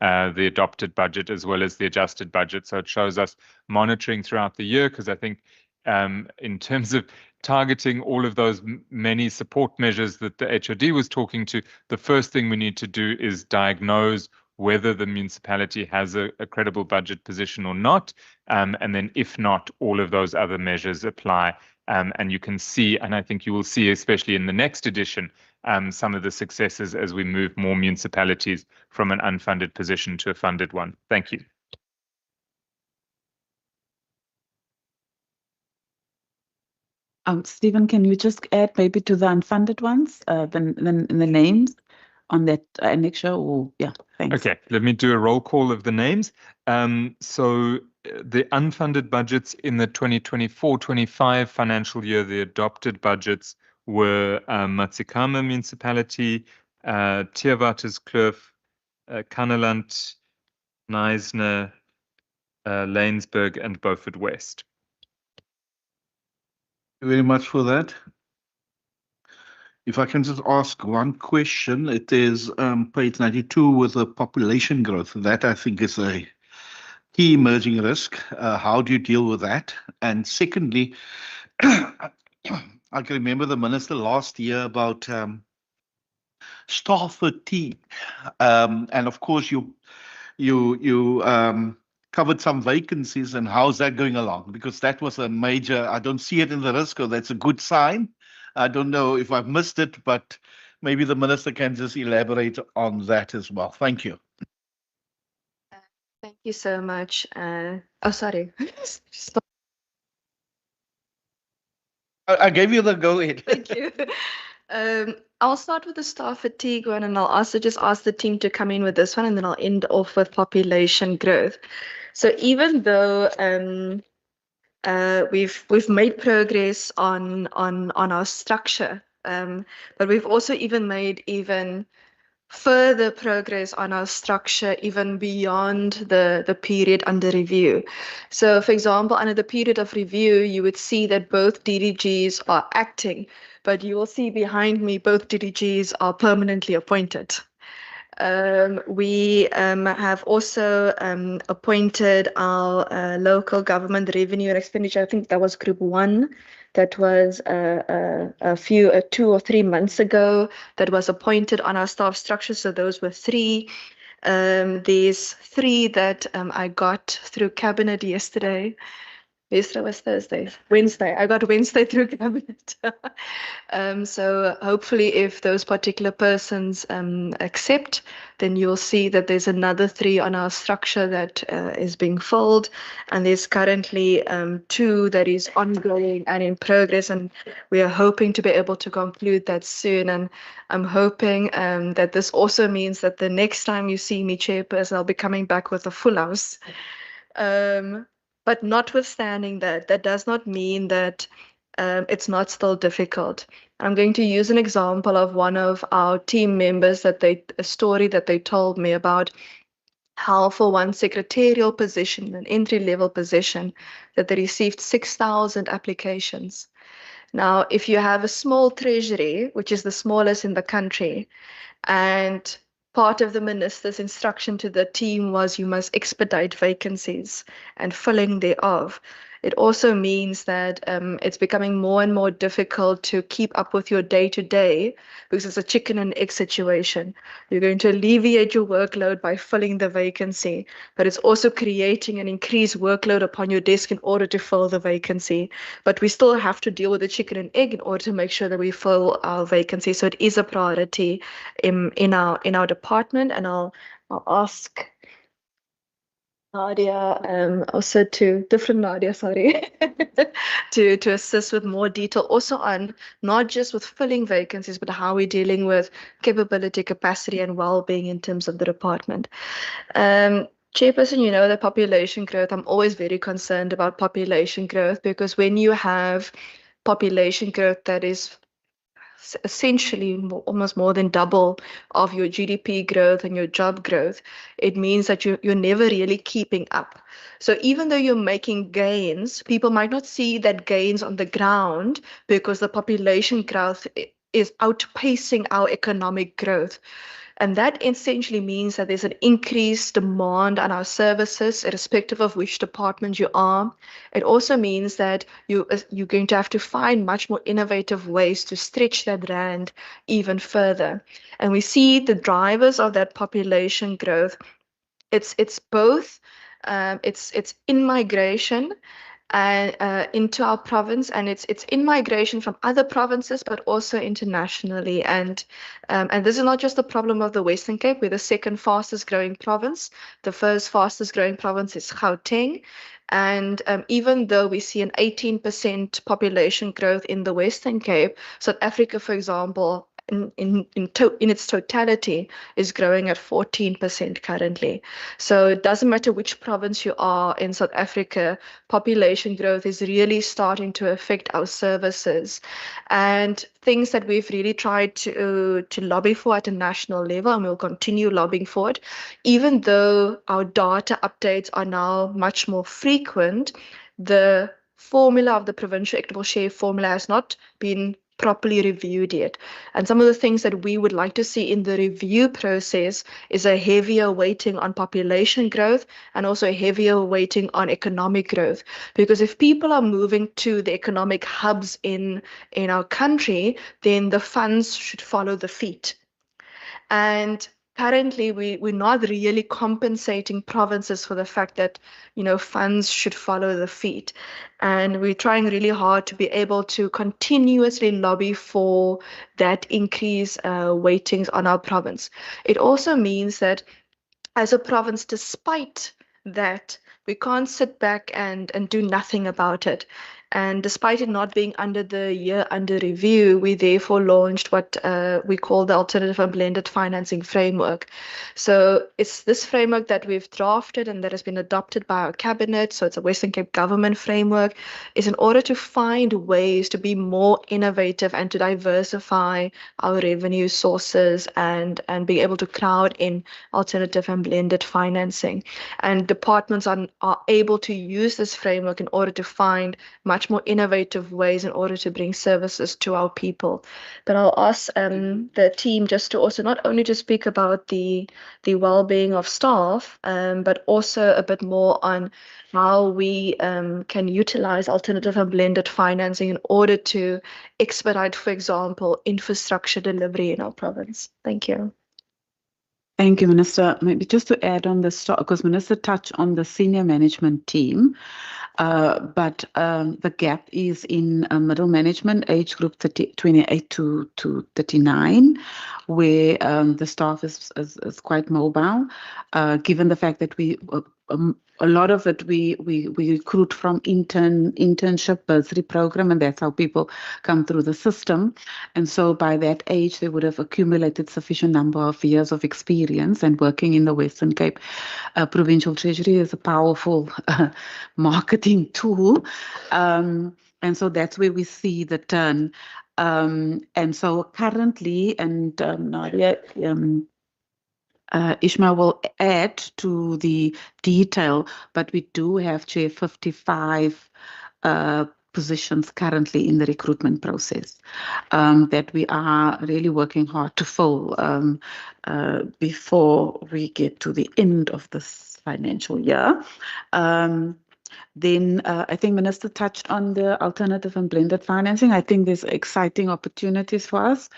the adopted budget as well as the adjusted budget. So it shows us monitoring throughout the year, because I think in terms of targeting all of those many support measures that the HOD was talking to, the first thing we need to do is diagnose whether the municipality has a credible budget position or not. And then if not, all of those other measures apply. And you can see, and I think you will see, especially in the next edition, some of the successes as we move more municipalities from an unfunded position to a funded one. Thank you. Stephen, can you just add maybe to the unfunded ones, the names on that annexure? Or yeah, thanks. Okay, let me do a roll call of the names. So the unfunded budgets in the 2024-25 financial year, the adopted budgets were Matsikama Municipality, Theewaterskloof, Kannaland, Knysna, Lanesburg, and Beaufort West. Thank you very much for that. If I can just ask one question, it is page 92 with the population growth. That I think is a key emerging risk. How do you deal with that? And secondly, I can remember the minister last year about staff fatigue, and of course you covered some vacancies, and how's that going along? Because that was a major, I don't see it in the risk, or that's a good sign. I don't know if I've missed it, but maybe the minister can just elaborate on that as well. Thank you. Thank you so much. Oh, sorry. I gave you the go ahead. Thank you. I'll start with the staff fatigue one, and I'll also just ask the team to come in with this one, and then I'll end off with population growth. So even though we've made progress on our structure, but we've also even made further progress on our structure even beyond the period under review. So for example, under the period of review, you would see that both DDGs are acting, but you will see behind me both DDGs are permanently appointed. We have also appointed our local government revenue and expenditure. I think that was group 1. That was a few 2 or 3 months ago that was appointed on our staff structure. So those were 3. There's 3 that I got through cabinet yesterday. Yesterday was Thursday. Wednesday. I got Wednesday through cabinet. So hopefully if those particular persons accept, then you'll see that there's another 3 on our structure that is being filled. And there's currently 2 that is ongoing and in progress. And we are hoping to be able to conclude that soon. And I'm hoping that this also means that the next time you see me, chairperson, I'll be coming back with a full house. But notwithstanding that, that does not mean that it's not still difficult. I'm going to use an example of one of our team members a story that they told me about how for one secretarial position, an entry-level position, that they received 6,000 applications. Now, if you have a small treasury, which is the smallest in the country, and part of the minister's instruction to the team was you must expedite vacancies and filling thereof. It also means that it's becoming more and more difficult to keep up with your day-to-day because it's a chicken and egg situation. You're going to alleviate your workload by filling the vacancy, but it's also creating an increased workload upon your desk in order to fill the vacancy. But we still have to deal with the chicken and egg in order to make sure that we fill our vacancy. So it is a priority in our department, and I'll ask Nadia, also to different Nadia, sorry, to assist with more detail also on not just with filling vacancies, but how we're dealing with capability, capacity, and well-being in terms of the department. Chairperson, you know the population growth. I'm always very concerned about population growth because when you have population growth that is essentially almost more than double of your GDP growth and your job growth, it means that you're never really keeping up. So even though you're making gains, people might not see that gains on the ground because the population growth is outpacing our economic growth. And that essentially means that there's an increased demand on our services, irrespective of which department you are. It also means that you're going to have to find much more innovative ways to stretch that rand even further. And we see the drivers of that population growth. It's both it's in migration and into our province, and it's in migration from other provinces, but also internationally. And this is not just the problem of the Western Cape. We're the second fastest growing province. The first fastest growing province is Gauteng. And even though we see an 18% population growth in the Western Cape, South Africa, for example, in its totality is growing at 14% currently. So it doesn't matter which province you are in South Africa, population growth is really starting to affect our services. And things that we've really tried to lobby for at a national level, and we'll continue lobbying for it, even though our data updates are now much more frequent, the formula of the provincial equitable share formula has not been properly reviewed yet. And some of the things that we would like to see in the review process is a heavier weighting on population growth and also a heavier weighting on economic growth. Because if people are moving to the economic hubs in our country, then the funds should follow the feet. And currently, we're not really compensating provinces for the fact that, funds should follow the feet. And we're trying really hard to be able to continuously lobby for that increase weightings on our province. It also means that as a province, despite that, we can't sit back and do nothing about it. And despite it not being under the year under review, we therefore launched what we call the Alternative and Blended Financing Framework. So it's this framework that we've drafted and that has been adopted by our cabinet. So it's a Western Cape government framework, is in order to find ways to be more innovative and to diversify our revenue sources and be able to crowd in alternative and blended financing. And departments are able to use this framework in order to find much more innovative ways in order to bring services to our people. But I'll ask the team just to also not only to speak about the well-being of staff, but also a bit more on how we can utilize alternative and blended financing in order to expedite, for example, infrastructure delivery in our province. Thank you. Thank you, Minister. Maybe just to add on this, because Minister touched on the senior management team, but the gap is in middle management, age group 28 to 39, where the staff is quite mobile, given the fact that a lot of it we recruit from internship bursary program, and that's how people come through the system. And so by that age, they would have accumulated sufficient number of years of experience and working in the Western Cape. Provincial Treasury is a powerful marketing tool. And so that's where we see the turn. And so currently, and Nadia, Ishmael will add to the detail, but we do have, Chair, 55 positions currently in the recruitment process that we are really working hard to fill before we get to the end of this financial year. Then I think Minister touched on the alternative and blended financing. I think there's exciting opportunities for us.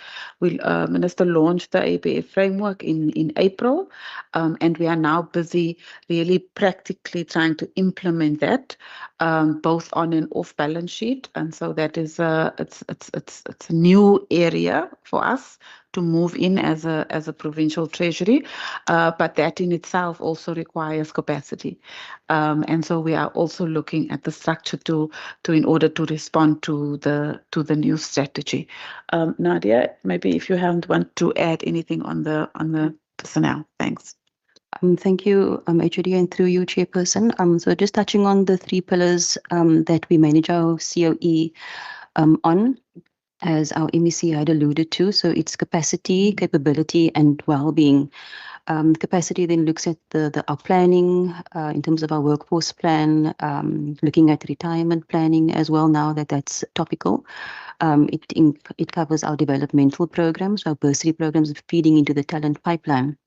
Minister launched the ABF framework in April, and we are now busy really practically trying to implement that, both on and off balance sheet. And so that is it's a new area for us to move in as a provincial treasury, but that in itself also requires capacity. And so we are also looking at the structure to in order to respond to the new strategy. Nadia, maybe if you haven't want to add anything on the personnel. Thanks. Thank you, HOD, and through you, Chairperson. So just touching on the 3 pillars that we manage our COE on, as our MEC had alluded to. So it's capacity, capability, and well-being. Capacity then looks at our planning in terms of our workforce plan, looking at retirement planning as well now that that's topical. It covers our developmental programs, our bursary programs, feeding into the talent pipeline.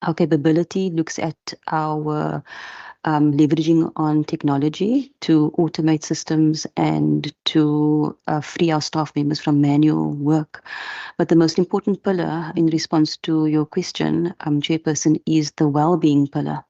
Our capability looks at our leveraging on technology to automate systems and to free our staff members from manual work. But the most important pillar in response to your question, Chairperson, is the well-being pillar.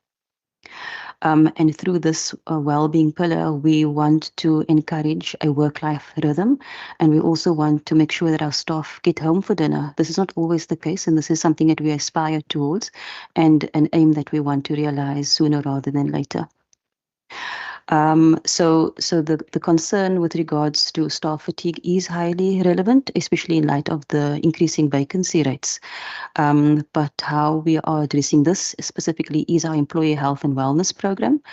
And through this well-being pillar, we want to encourage a work-life rhythm, and we also want to make sure that our staff get home for dinner. This is not always the case, and this is something that we aspire towards, and an aim that we want to realize sooner rather than later. So the concern with regards to staff fatigue is highly relevant, especially in light of the increasing vacancy rates. But how we are addressing this specifically is our employee health and wellness program,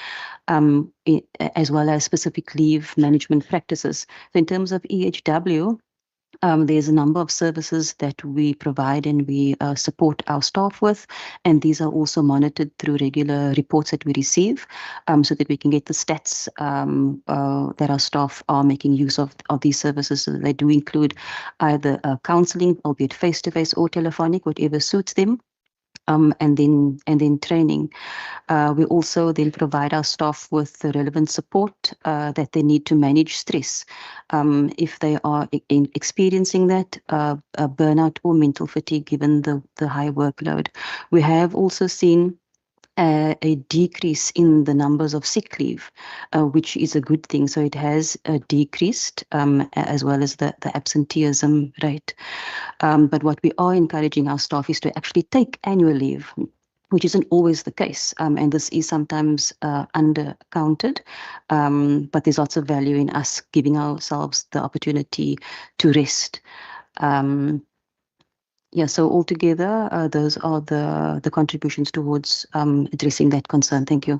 as well as specific leave management practices. So in terms of EHW, there's a number of services that we provide and we support our staff with, and these are also monitored through regular reports that we receive, so that we can get the stats that our staff are making use of these services. So they do include either counseling, albeit face-to-face or telephonic, whatever suits them. And then training. We also then provide our staff with the relevant support that they need to manage stress. If they are experiencing that burnout or mental fatigue given the high workload. We have also seen a decrease in the numbers of sick leave, which is a good thing. So it has decreased as well as the absenteeism rate. But what we are encouraging our staff is to actually take annual leave, which isn't always the case. And this is sometimes undercounted, but there's lots of value in us giving ourselves the opportunity to rest. Yeah, so altogether, those are the contributions towards addressing that concern. Thank you.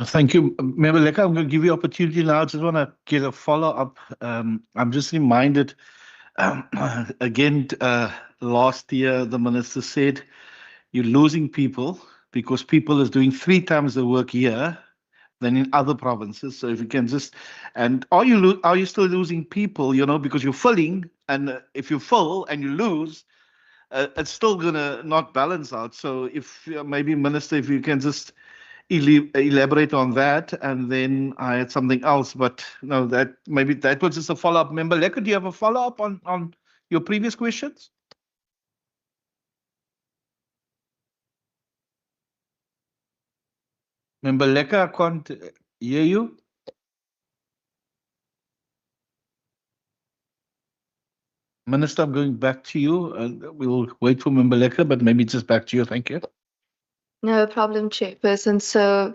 Thank you. Member Lekker, I'm going to give you opportunity now. I just want to get a follow-up. I'm just reminded, again, last year, the minister said, you're losing people because people is doing 3 times the work here than in other provinces. So if you can just, and are you still losing people, because you're filling, and if you fill and you lose, it's still gonna not balance out. So if maybe Minister, if you can just elaborate on that, and then I had something else, but no, that was just a follow-up. Member Lekker, do you have a follow-up on your previous questions? Member Lekker, I can't hear you. Minister, I'm going back to you. We'll wait for Member Lekker, but maybe just back to you. Thank you. No problem, Chairperson. So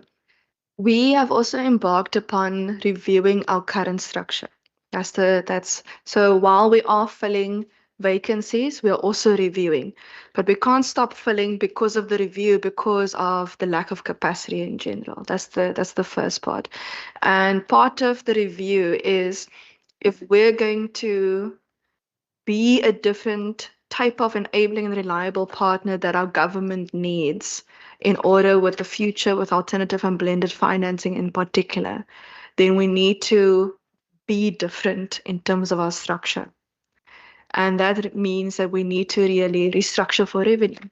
we have also embarked upon reviewing our current structure. So while we are filling vacancies, we are also reviewing. But we can't stop filling because of the review, because of the lack of capacity in general. That's the first part. And part of the review is if we're going to be a different type of enabling and reliable partner that our government needs in order with the future, with alternative and blended financing in particular, then we need to be different in terms of our structure. And that means that we need to really restructure for revenue.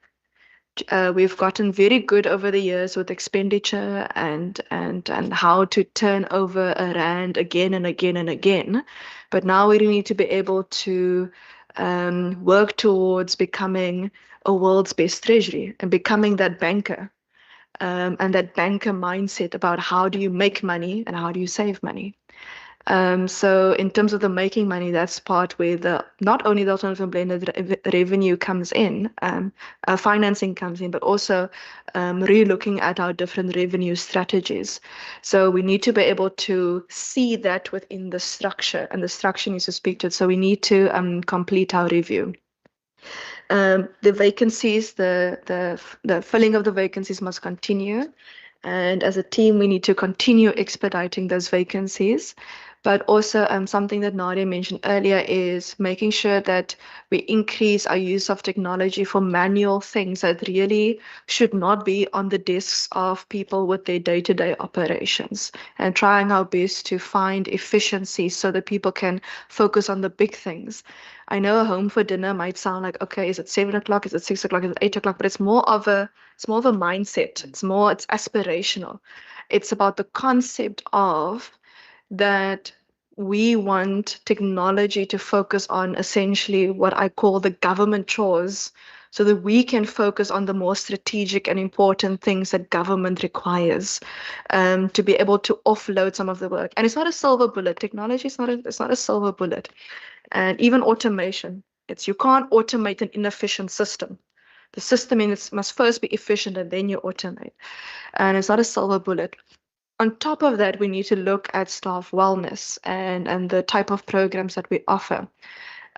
We've gotten very good over the years with expenditure and how to turn over a rand again and again and again. But now we need to be able to work towards becoming a world's best treasury and becoming that banker. And that banker mindset about how do you make money and how do you save money. So in terms of the making money, that's part where not only the alternative and blended revenue comes in, financing comes in, but also re-looking at our different revenue strategies. So we need to be able to see that within the structure, and the structure needs to speak to it. So we need to complete our review. The vacancies, the filling of the vacancies must continue. And as a team, we need to continue expediting those vacancies. But also something that Nadia mentioned earlier is making sure that we increase our use of technology for manual things that really should not be on the desks of people with their day-to-day operations, and trying our best to find efficiencies so that people can focus on the big things. I know a home for dinner might sound like, okay, is it 7 o'clock? Is it 6 o'clock? Is it 8 o'clock? But it's more of a mindset. It's aspirational. It's about the concept of that we want technology to focus on essentially what I call the government chores, so that we can focus on the more strategic and important things that government requires, to be able to offload some of the work. And it's not a silver bullet. Technology is not a silver bullet. And even automation, you can't automate an inefficient system. The system must first be efficient and then you automate. And it's not a silver bullet. On top of that, we need to look at staff wellness and the type of programs that we offer.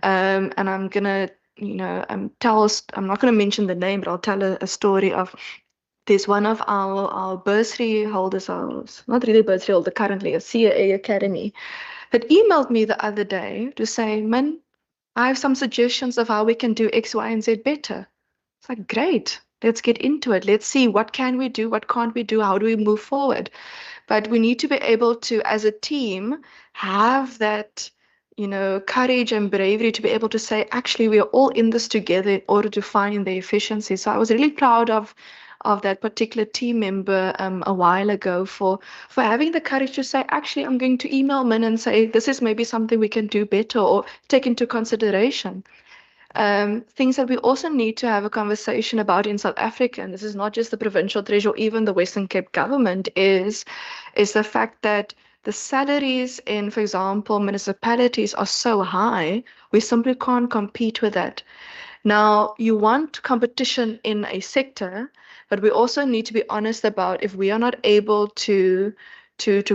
And I'm gonna, I'm not gonna mention the name, but I'll tell a story of. There's one of our bursary holders, not really bursary holder currently, a CAA Academy, that emailed me the other day to say, Min, I have some suggestions of how we can do X, Y, and Z better. It's like, great, let's get into it. Let's see what can we do, what can't we do, how do we move forward? But we need to be able to, as a team, have that, courage and bravery to be able to say, actually, we are all in this together in order to find the efficiency. So I was really proud of that particular team member a while ago for having the courage to say, actually, I'm going to email Min and say, this is maybe something we can do better or take into consideration. Things that we also need to have a conversation about in South Africa, and this is not just the Provincial Treasury or even the Western Cape government, is the fact that the salaries in, for example, municipalities are so high, we simply can't compete with that. Now, you want competition in a sector, but we also need to be honest about if we are not able to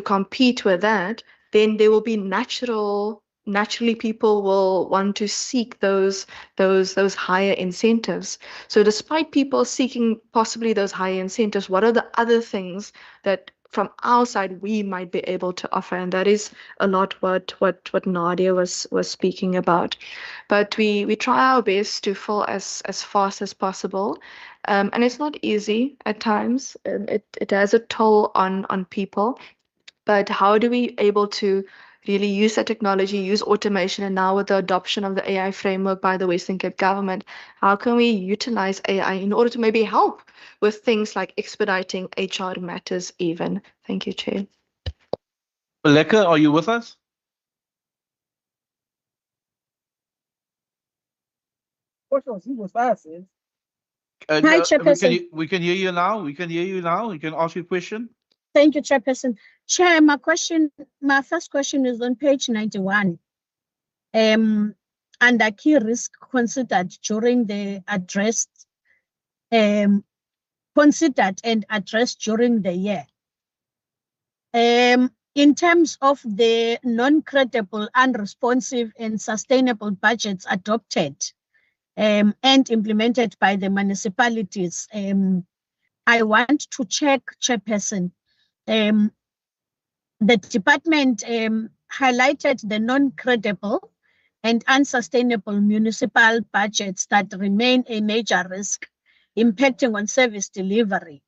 compete with that, then there will be naturally people will want to seek those higher incentives. So despite people seeking possibly those higher incentives, what are the other things that from our side we might be able to offer? And that is a lot what Nadia was speaking about. But we try our best to fill as fast as possible. And it's not easy at times. It has a toll on people. But how do we able to really use that technology, use automation, and now with the adoption of the AI framework by the Western Cape government, how can we utilize AI in order to maybe help with things like expediting HR matters even? Thank you, Chair. Lekker, are you with us? Hi, We Chairperson. can hear you now. We can hear you now. You can ask your question. Thank you, Chairperson. Chair, my first question is on page 91. Under key risk considered during the considered and addressed during the year. in terms of the non-credible, unresponsive, and sustainable budgets adopted and implemented by the municipalities, I want to check, Chairperson. The department highlighted the non-credible and unsustainable municipal budgets that remain a major risk impacting on service delivery.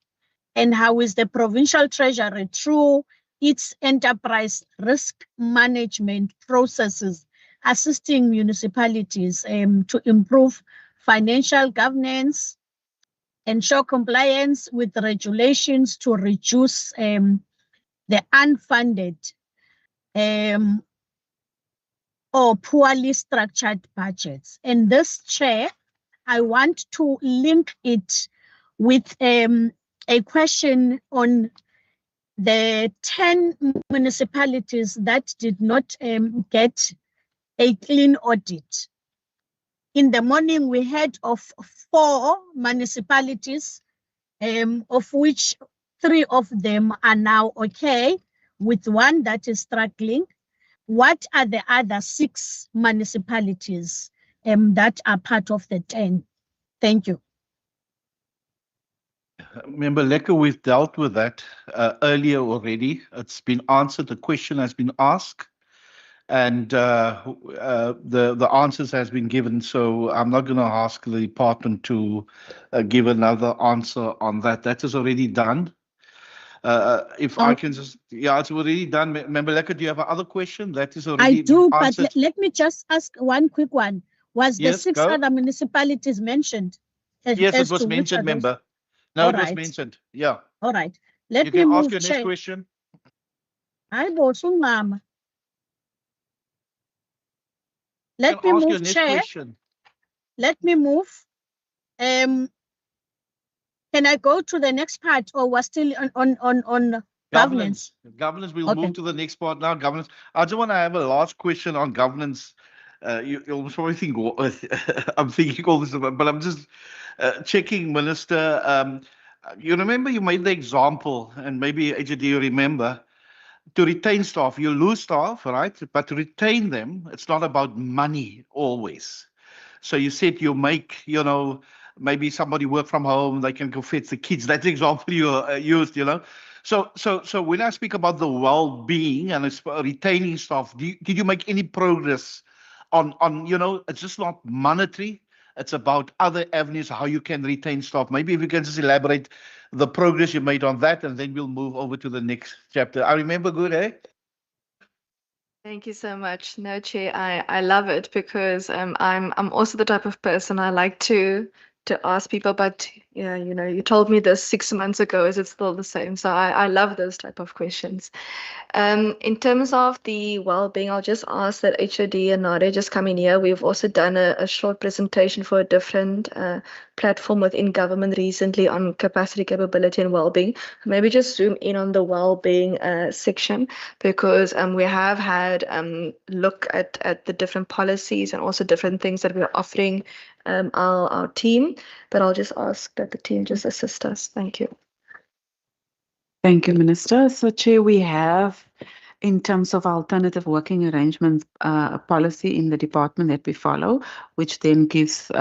And how is the provincial treasury, through its enterprise risk management processes, assisting municipalities to improve financial governance, ensure compliance with regulations to reduce the unfunded or poorly structured budgets. And this, Chair, I want to link it with a question on the 10 municipalities that did not get a clean audit. In the morning, we heard of 4 municipalities, of which 3 of them are now okay, with 1 that is struggling. What are the other 6 municipalities that are part of the 10? Thank you. Member Lekker, we've dealt with that earlier already. It's been answered. The question has been asked, and the answers has been given. So I'm not going to ask the department to give another answer on that. That is already done. If I can just, yeah, it's already done. Member Lekker, do you have another question? That is already I do, answered. but let me just ask one quick one. Was the Yes, 6 go. other municipalities mentioned? Yes, as it was to which mentioned, are those? member. No, All it was right. mentioned. Yeah. All right. You Let me can ask move, your next Chair. question. Hayi bo, sungama. You Let can me ask your move, next Chair. question. Let me move. Can I go to the next part, or we're still on governance? Governance, we'll Okay. move to the next part now. Governance. I just want to have a last question on governance. You'll probably think, I'm thinking all this, but I'm just checking, Minister. You remember you made the example, and maybe HOD you remember, to retain staff, you lose staff, right? But to retain them, it's not about money always. So you said you make, maybe somebody work from home, they can go fetch the kids. That's the example you used, So when I speak about the well-being and retaining staff, did you make any progress on, it's just not monetary. It's about other avenues, how you can retain staff. Maybe if you can just elaborate the progress you made on that, and then we'll move over to the next chapter. I remember good, eh? Thank you so much. No, Chair, I love it because I'm also the type of person I like to ask people, but yeah, you told me this 6 months ago. Is it still the same? So I love those type of questions. In terms of the well-being, I'll just ask that HOD and Nade just come in here. We've also done a short presentation for a different platform within government recently on capacity, capability, and well-being. Maybe just zoom in on the well-being section, because we have had look at the different policies and also different things that we're offering our team. But I'll just ask that the team just assist us. Thank you. Thank you, Minister. So, Chair, we have, in terms of alternative working arrangements, a policy in the department that we follow, which then gives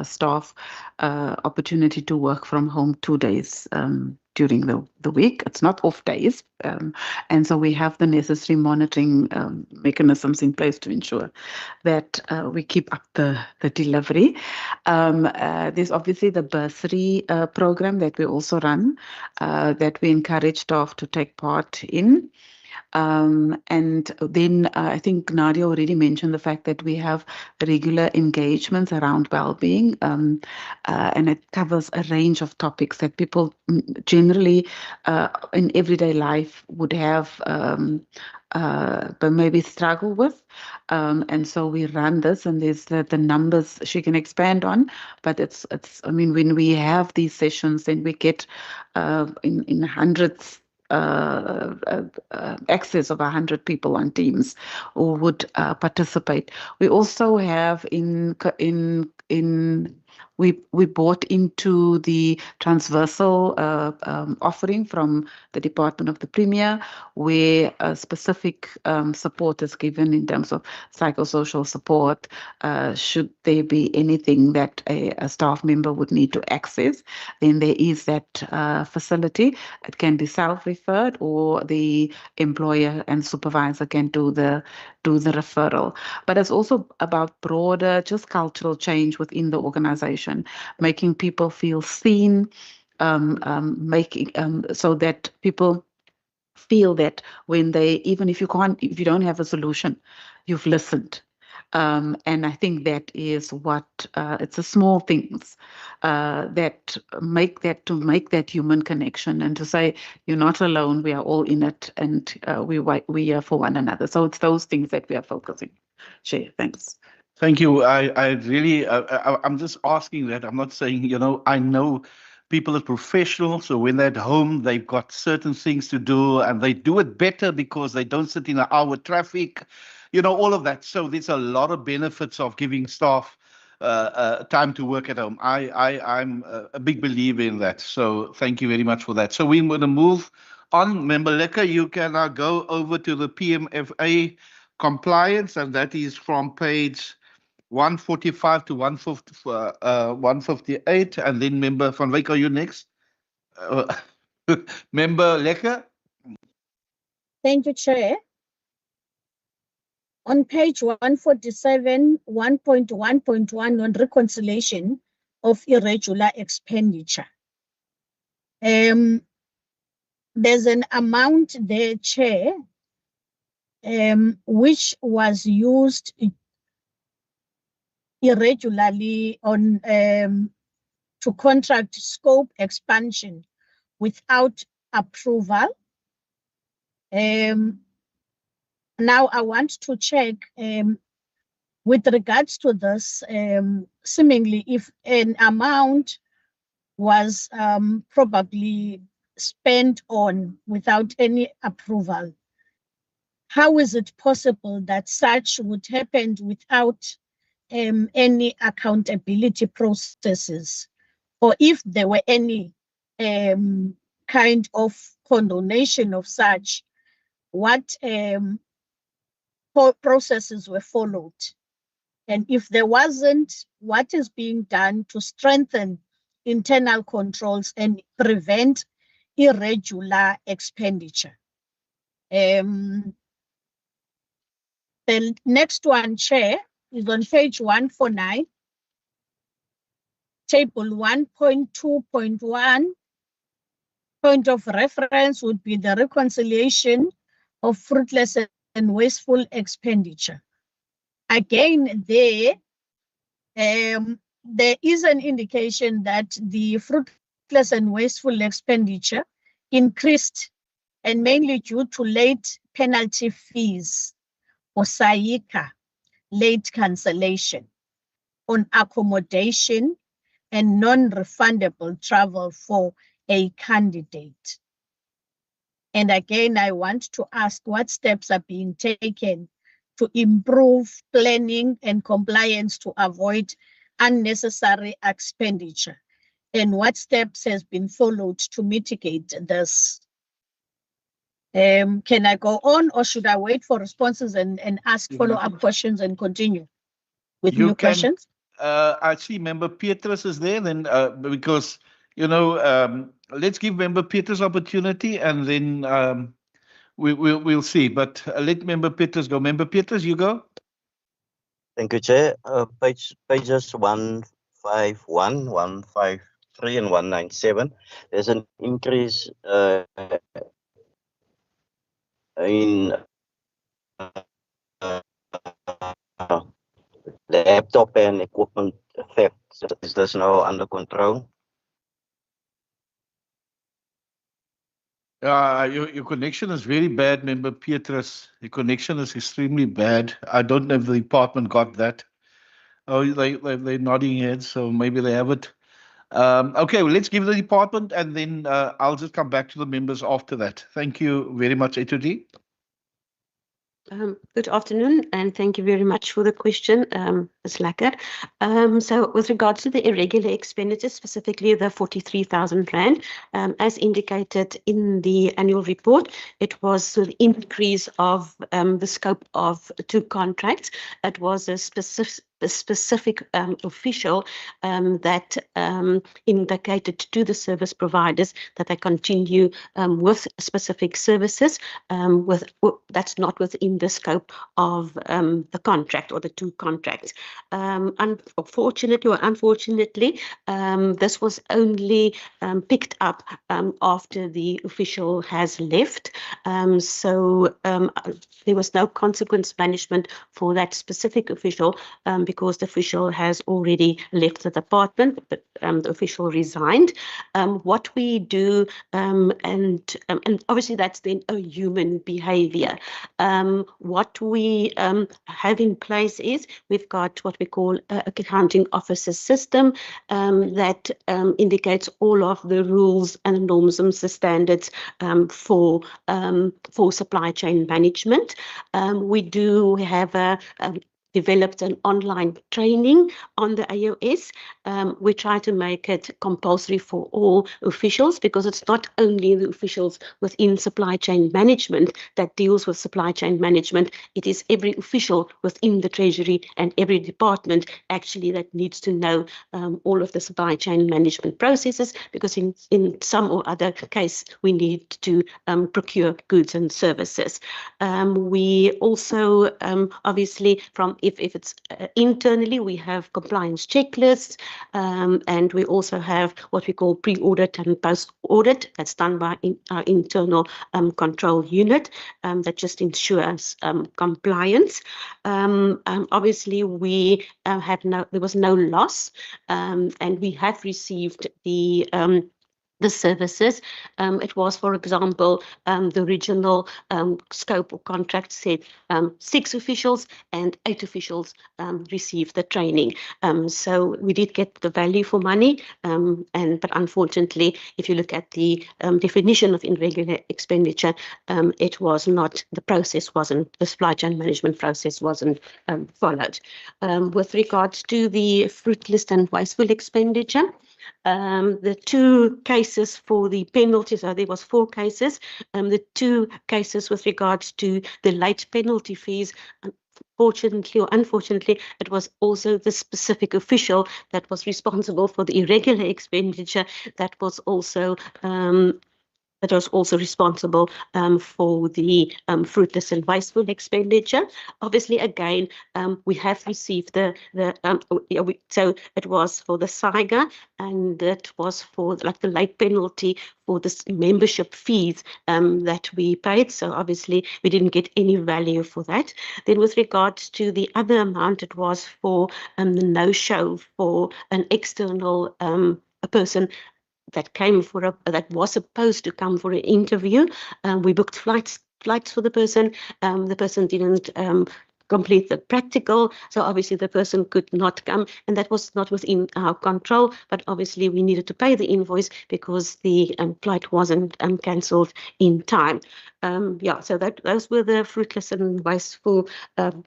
staff opportunity to work from home 2 days during the week. It's not off days. And so we have the necessary monitoring mechanisms in place to ensure that we keep up the delivery. There's obviously the bursary program that we also run, that we encourage staff to take part in. And then I think Nadia already mentioned the fact that we have regular engagements around well-being, and it covers a range of topics that people generally in everyday life would have, but maybe struggle with. And so we run this, and there's the numbers she can expand on, but it's I mean, when we have these sessions, then we get in hundreds, access of 100 people on Teams who would participate. We also have in We bought into the transversal offering from the Department of the Premier, where specific support is given in terms of psychosocial support, should there be anything that a staff member would need to access, then there is that facility. It can be self-referred, or the employer and supervisor can do the referral. But it's also about broader, just cultural change within the organization, making people feel seen, making so that people feel that when they, even if you don't have a solution, you've listened. And I think that is what it's the small things that make that human connection, and to say you're not alone, we are all in it, and we are for one another. So it's those things that we are focusing. Chair, thanks. Thank you. I really, I'm just asking that. I'm not saying, I know people are professional. So when they're at home, they've got certain things to do, and they do it better because they don't sit in an hour traffic, all of that. So there's a lot of benefits of giving staff time to work at home. I'm a big believer in that. So thank you very much for that. So we're going to move on. Member Lekker, you can now go over to the PMFA compliance, and that is from page 145 to 158. And then Member Van Wyk, are you next? Member Lekker? Thank you, Chair. On page 147, 1.1.1 on reconciliation of irregular expenditure. There's an amount there, Chair, which was used irregularly on to contract scope expansion without approval. Now I want to check with regards to this, seemingly if an amount was probably spent on without any approval, how is it possible that such would happen without any accountability processes? Or if there were any kind of condonation of such, what processes were followed? And if there wasn't, what is being done to strengthen internal controls and prevent irregular expenditure? The next one, Chair, is on page 149, table 1.2.1. Point of reference would be the reconciliation of fruitless and wasteful expenditure. Again, there is an indication that the fruitless and wasteful expenditure increased, and mainly due to late penalty fees or SAICA, late cancellation on accommodation and non-refundable travel for a candidate. And again, I want to ask what steps are being taken to improve planning and compliance to avoid unnecessary expenditure, and what steps has been followed to mitigate this. Can I go on, or should I wait for responses and ask follow-up questions and continue with new questions? I see Member Petrus is there, then because, let's give Member Petrus opportunity, and then we'll see. But let Member Petrus go. Member Petrus, you go. Thank you, Chair. Pages 151, 153, and 197. There's an increase in laptop and equipment theft. Is this now under control? Your connection is very bad, Member Petrus. Your connection is extremely bad. I don't know if the department got that. Oh, they're nodding heads, so maybe they have it. Okay, well, let's give the department, and then I'll just come back to the members after that. Thank you very much, HOD. Good afternoon, and thank you very much for the question, Ms. Lacker. So with regards to the irregular expenditures, specifically the 43,000 rand, as indicated in the annual report, it was an increase of the scope of 2 contracts. It was a specific official that indicated to the service providers that they continue with specific services that's not within the scope of the contract or the 2 contracts. Unfortunately or unfortunately, this was only picked up after the official has left. So there was no consequence management for that specific official because the official has already left the department, but the official resigned. What we do, and obviously that's then a human behavior. What we have in place is we've got what we call a accounting officer system that indicates all of the rules and norms and the standards for supply chain management. We do have developed an online training on the AOS. We try to make it compulsory for all officials because it's not only the officials within supply chain management that deals with supply chain management. It is every official within the Treasury and every department actually that needs to know all of the supply chain management processes because in some or other case we need to procure goods and services. We also obviously if it's internally, we have compliance checklists, and we also have what we call pre-audit and post-audit that's done by our internal control unit that just ensures compliance. Obviously, we there was no loss, and we have received the services. It was, for example, the original scope or contract said 6 officials and 8 officials received the training. So we did get the value for money, but unfortunately, if you look at the definition of irregular expenditure, it was not, the supply chain management process wasn't followed. With regards to the fruitless and wasteful expenditure, the 2 cases for the penalties, there was 4 cases. The 2 cases with regards to the late penalty fees, fortunately or unfortunately, it was also the specific official that was responsible for the irregular expenditure that was also responsible for the fruitless and wasteful expenditure. Obviously, again, we have received so it was for the SAIGA and it was for like the late penalty for the membership fees that we paid. So obviously, we didn't get any value for that. Then with regards to the other amount, it was for the no-show for an external a person that came that was supposed to come for an interview. We booked flights for the person. The person didn't complete the practical, so obviously the person could not come, and that was not within our control, but obviously we needed to pay the invoice because the flight wasn't cancelled in time. So those were the fruitless and wasteful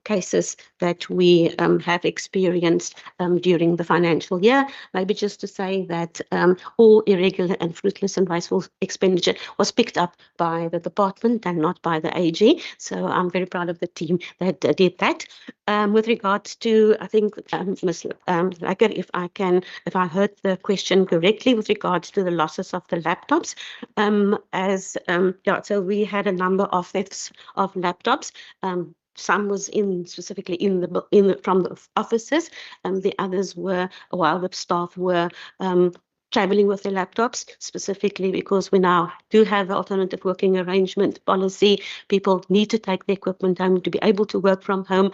cases that we have experienced during the financial year. Maybe just to say that all irregular and fruitless and wasteful expenditure was picked up by the department and not by the AG. So I'm very proud of the team that did that. With regards to, I think, Ms. Lacker, if I heard the question correctly, with regards to the losses of the laptops, so we had a number of thefts of laptops. Some was specifically from the offices, and the others were while the staff were traveling with their laptops, specifically because we now do have an alternative working arrangement policy. People need to take the equipment home to be able to work from home.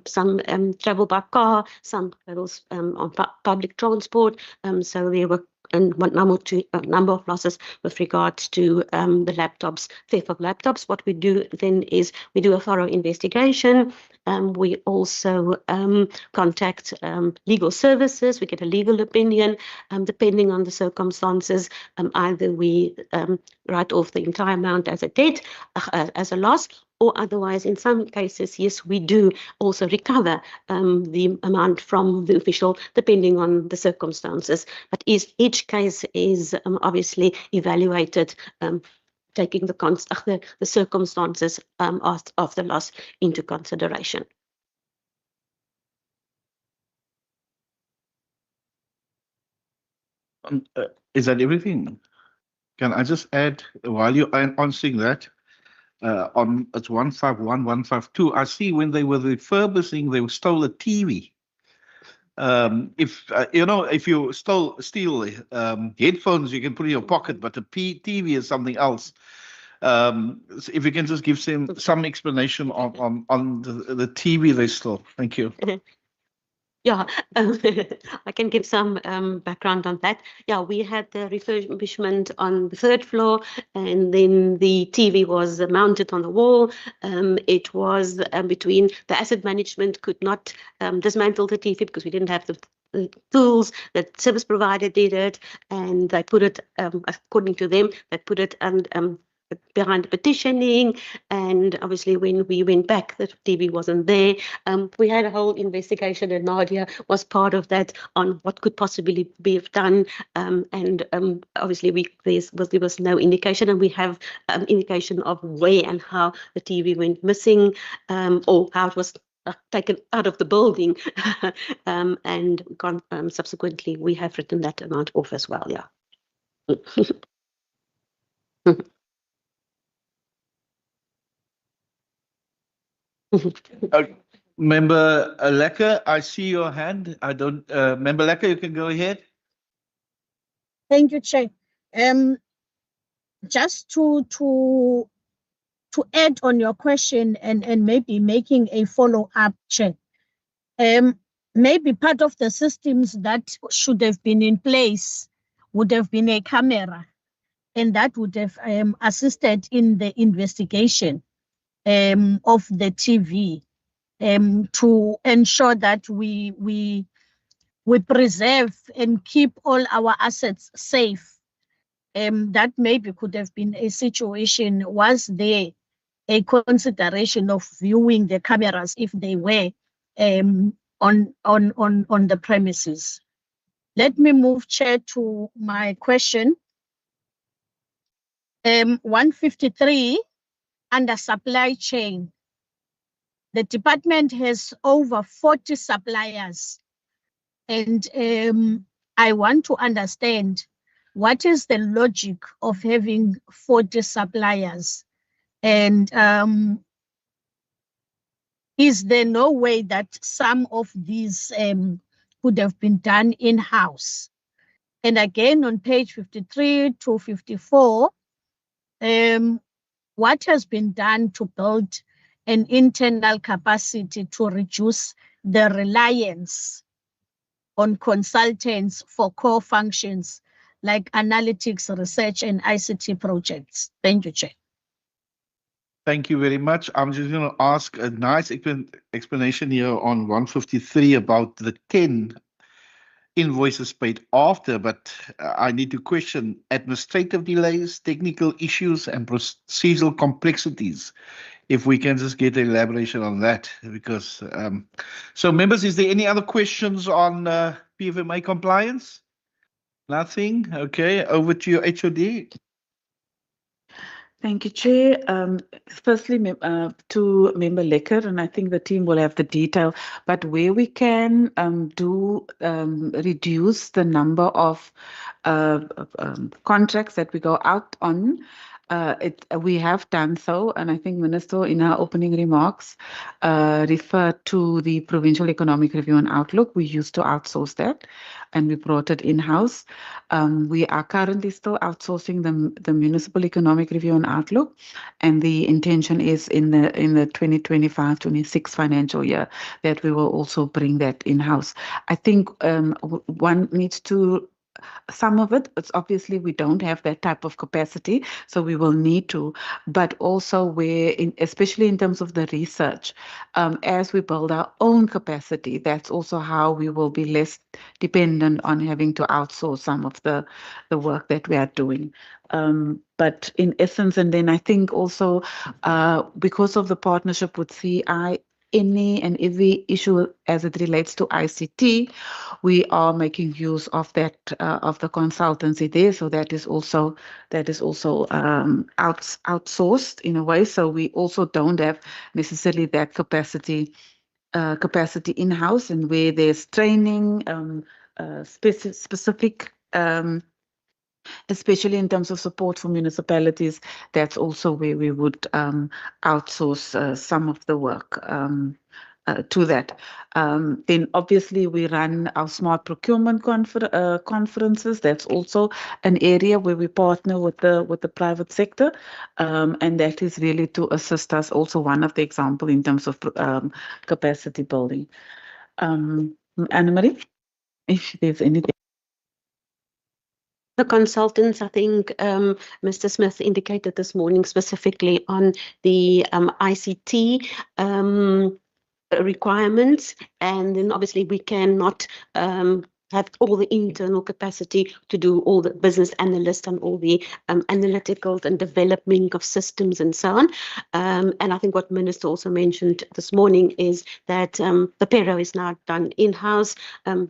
Some travel by car, some travels on public transport. So there were a number of losses with regards to the laptops, theft of laptops. What we do then is we do a thorough investigation. We also contact legal services. We get a legal opinion. Depending on the circumstances, either we write off the entire amount as a debt, as a loss, or otherwise, in some cases, yes, we do also recover the amount from the official, depending on the circumstances. But each case is obviously evaluated, taking the circumstances of the loss into consideration. Is that everything? Can I just add, while you're answering that, on it's 151, 152, I see when they were refurbishing, they stole a TV. If if you steal headphones, you can put in your pocket, but a TV is something else. So if you can just give some explanation on the TV they stole. Thank you. Yeah, I can give some background on that. Yeah, we had the refurbishment on the 3rd floor, and then the TV was mounted on the wall. It was between the asset management could not dismantle the TV because we didn't have the tools. The service provider did it, and they put it, according to them, they put it behind petitioning, and obviously when we went back, the TV wasn't there. We had a whole investigation, and Nadia was part of that on what could possibly be done. And obviously there was no indication, and we have indication of where and how the TV went missing, or how it was taken out of the building. And subsequently we have written that amount off as well. Yeah. Member Lekker, I see your hand. I don't. Member Lekker, you can go ahead. Thank you, Chair. Just to add on your question and maybe making a follow-up, Chair. Maybe part of the systems that should have been in place would have been a camera, and that would have assisted in the investigation of the TV, to ensure that we preserve and keep all our assets safe. That maybe could have been a situation. Was there a consideration of viewing the cameras if they were on the premises? Let me move, Chair, to my question. 153, under supply chain. The department has over 40 suppliers, and I want to understand what is the logic of having 40 suppliers, and is there no way that some of these could have been done in-house? And again, on page 53 to 54, what has been done to build an internal capacity to reduce the reliance on consultants for core functions like analytics, research, and ICT projects? Thank you, Chair. Thank you very much. I'm just going to ask a nice explanation here on 153 about the 10 invoices paid after, but I need to question administrative delays, technical issues, and procedural complexities. If we can just get an elaboration on that, because so members, is there any other questions on PFMA compliance? Nothing. Okay, over to you, HOD. Thank you, Chair. Firstly, to Member Lekker, and I think the team will have the detail, but where we can reduce the number of contracts that we go out on, we have done so, and I think Minister in her opening remarks referred to the Provincial Economic Review and Outlook. We used to outsource that, and we brought it in-house. We are currently still outsourcing the Municipal Economic Review and Outlook, and the intention is in the 2025-26 financial year that we will also bring that in-house. I think one needs to some of it, it's obviously we don't have that type of capacity, so we will need to, but also where, especially in terms of the research, as we build our own capacity, that's also how we will be less dependent on having to outsource some of the work that we are doing. But in essence, and then I think also because of the partnership with CI, any and every issue as it relates to ICT, we are making use of that of the consultancy there. So that is also outsourced in a way. So we also don't have necessarily that capacity in-house, and where there's training specific. Especially in terms of support for municipalities, that's also where we would outsource some of the work to that. Then obviously we run our smart procurement conferences. That's also an area where we partner with the private sector, and that is really to assist us. Also one of the example in terms of capacity building. Anne-Marie, if there's anything. The consultants, I think Mr. Smith indicated this morning specifically on the ICT requirements, and then obviously we cannot have all the internal capacity to do all the business analysts and all the analytical and development of systems and so on. And I think what Minister also mentioned this morning is that the Pero is now done in-house.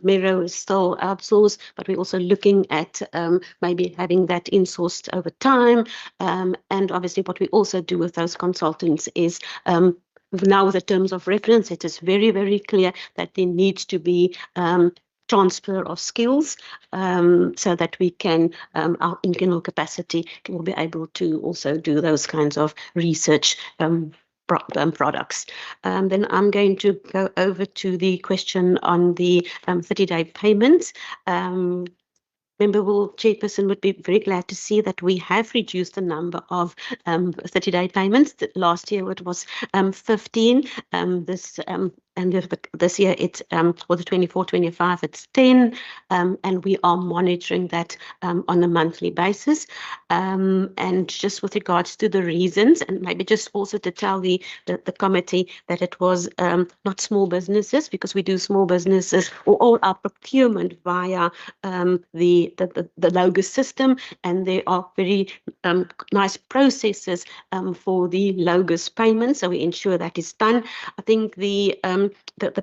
Mero is still outsourced, but we're also looking at maybe having that insourced over time. And obviously what we also do with those consultants is now with the terms of reference, it is very, very clear that there needs to be transfer of skills so that we can, our internal capacity will be able to also do those kinds of research products. Then I'm going to go over to the question on the 30-day payments. Member Chairperson would be very glad to see that we have reduced the number of 30-day payments. Last year it was 15. This year it's for the 24-25 it's 10, and we are monitoring that on a monthly basis. And just with regards to the reasons, and maybe just also to tell the committee that it was not small businesses, because we do small businesses or all our procurement via the LOGOS system, and there are very nice processes for the LOGOS payments, so we ensure that is done. I think the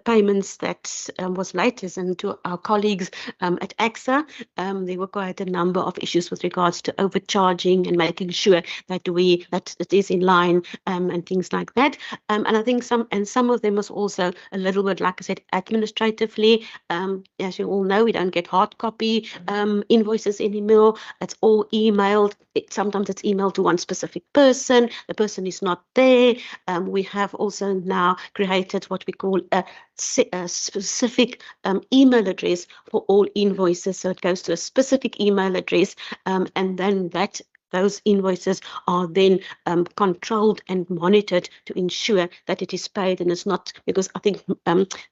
payments that was latest, and to our colleagues at AXA, there were quite a number of issues with regards to overcharging and making sure that it is in line and things like that. And I think some of them was also a little bit, like I said, administratively. As you all know, we don't get hard copy invoices anymore. It's all emailed. Sometimes it's emailed to one specific person. The person is not there. We have also now created what we call a specific email address for all invoices. So it goes to a specific email address, and then those invoices are then controlled and monitored to ensure that it is paid, and it's not, because I think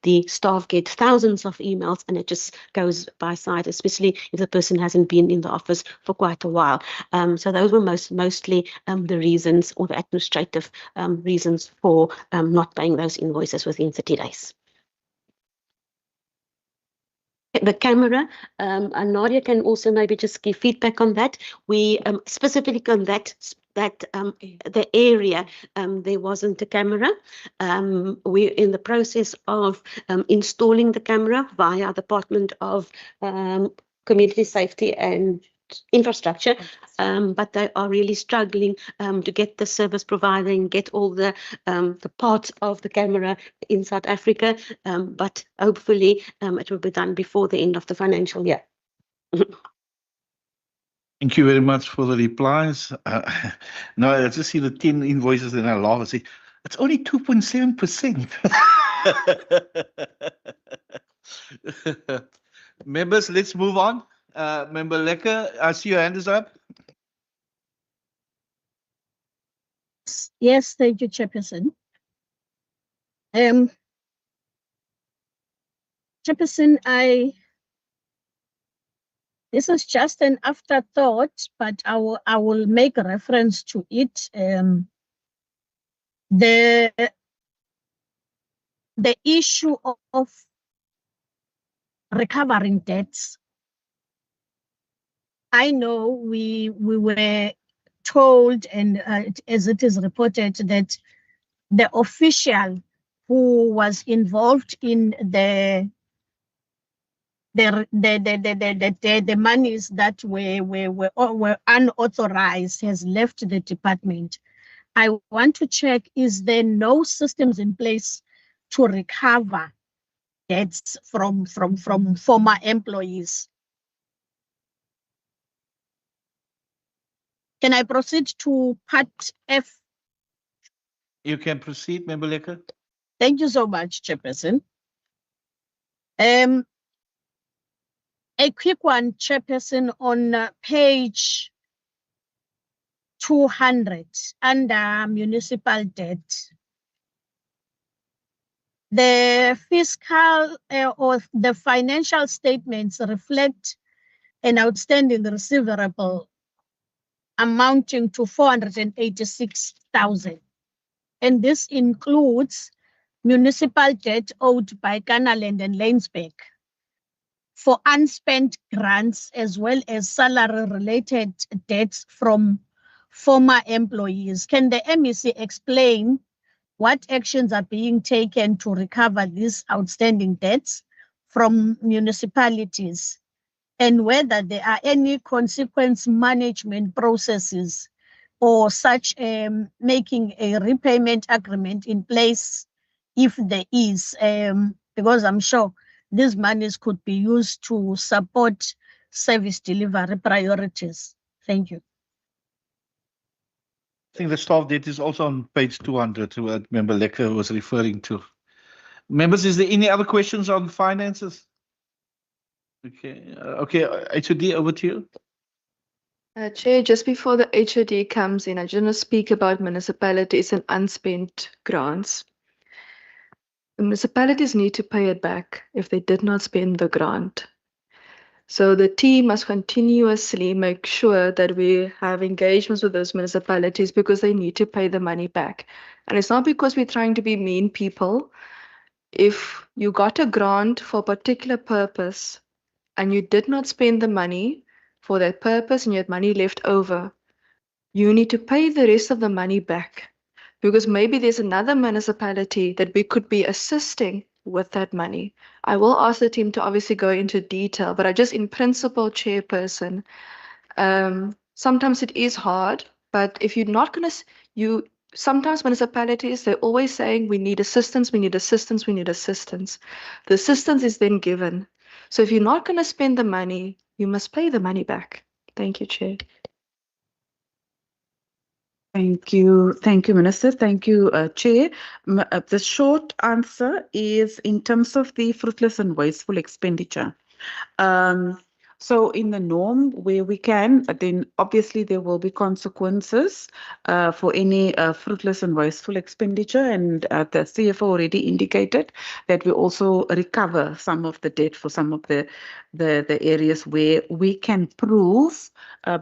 the staff get thousands of emails and it just goes by side, especially if the person hasn't been in the office for quite a while. So those were mostly the reasons, or the administrative reasons for not paying those invoices within 30 days. The camera, and Nadia can also maybe just give feedback on that. We specifically on the area, there wasn't a camera. We're in the process of installing the camera via the Department of Community Safety and Infrastructure, but they are really struggling to get the service provider and get all the parts of the camera in South Africa, but hopefully it will be done before the end of the financial year. Thank you very much for the replies. No, I just see the 10 invoices and I laugh and say, it's only 2.7%. Members, let's move on. Member Lekker, I see your hand is up. Yes, thank you, Chairperson. Chairperson, This is just an afterthought, but I will make a reference to it. The issue of recovering debts. I know we were told, and as it is reported, that the official who was involved in the monies that were unauthorized has left the department. I want to check, is there no systems in place to recover debts from former employees? Can I proceed to part F? You can proceed, Member Lekker. Thank you so much, Chairperson. A quick one, Chairperson, on page 200 under municipal debt. The fiscal or the financial statements reflect an outstanding receivable amounting to 486,000. And this includes municipal debt owed by Canaland and Lanesburg for unspent grants, as well as salary-related debts from former employees. Can the MEC explain what actions are being taken to recover these outstanding debts from municipalities, and whether there are any consequence management processes or such making a repayment agreement in place if there is, because I'm sure these monies could be used to support service delivery priorities. Thank you. I think the staff debt is also on page 200, what Member Lekker was referring to. Members, is there any other questions on finances? Okay, HOD, over to you. Chair, just before the HOD comes in, I just want to speak about municipalities and unspent grants. The municipalities need to pay it back if they did not spend the grant. So the team must continuously make sure that we have engagements with those municipalities because they need to pay the money back. And it's not because we're trying to be mean people. If you got a grant for a particular purpose and you did not spend the money for that purpose and you had money left over, you need to pay the rest of the money back, because maybe there's another municipality that we could be assisting with that money. I will ask the team to obviously go into detail, but I just, in principle, Chairperson, sometimes it is hard, but if you're not going to, sometimes municipalities, they're always saying, we need assistance, we need assistance, we need assistance. The assistance is then given. So if you're not going to spend the money, you must pay the money back. Thank you, Chair. Thank you, Minister. Thank you, Chair. The short answer is in terms of the fruitless and wasteful expenditure. So in the norm where we can, then obviously there will be consequences for any fruitless and wasteful expenditure. And the CFO already indicated that we also recover some of the debt for some of the areas where we can prove,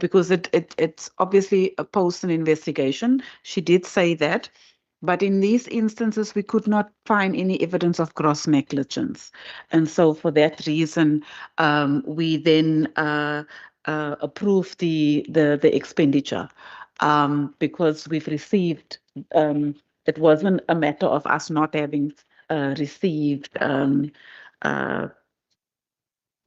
because it's obviously a post an investigation. She did say that. But in these instances, we could not find any evidence of gross negligence. And so for that reason, we then approved the expenditure because we've received, it wasn't a matter of us not having received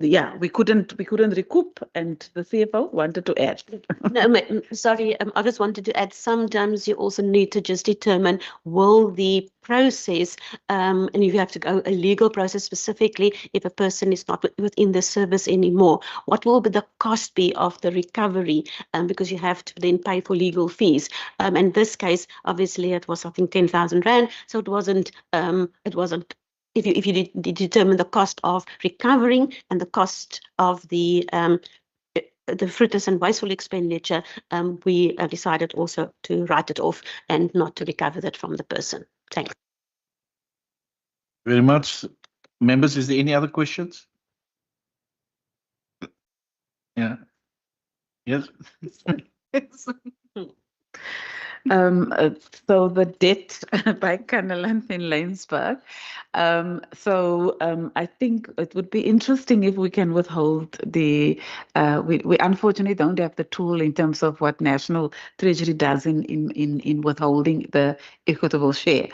we couldn't recoup, and the CFO wanted to add. No, sorry, I just wanted to add, sometimes you also need to just determine, will the process, and if you have to go a legal process specifically, if a person is not within the service anymore, what will be the cost be of the recovery, because you have to then pay for legal fees. In this case, obviously it was, I think, 10,000 Rand, so it wasn't, if you determine the cost of recovering and the cost of the fruitless and wasteful expenditure, we decided also to write it off and not to recover that from the person. Thanks. Very much. Members, is there any other questions? Yeah. Yes. So the debt by Kannaland in Laingsburg. I think it would be interesting if we can withhold the, we unfortunately don't have the tool in terms of what National Treasury does in withholding the equitable share.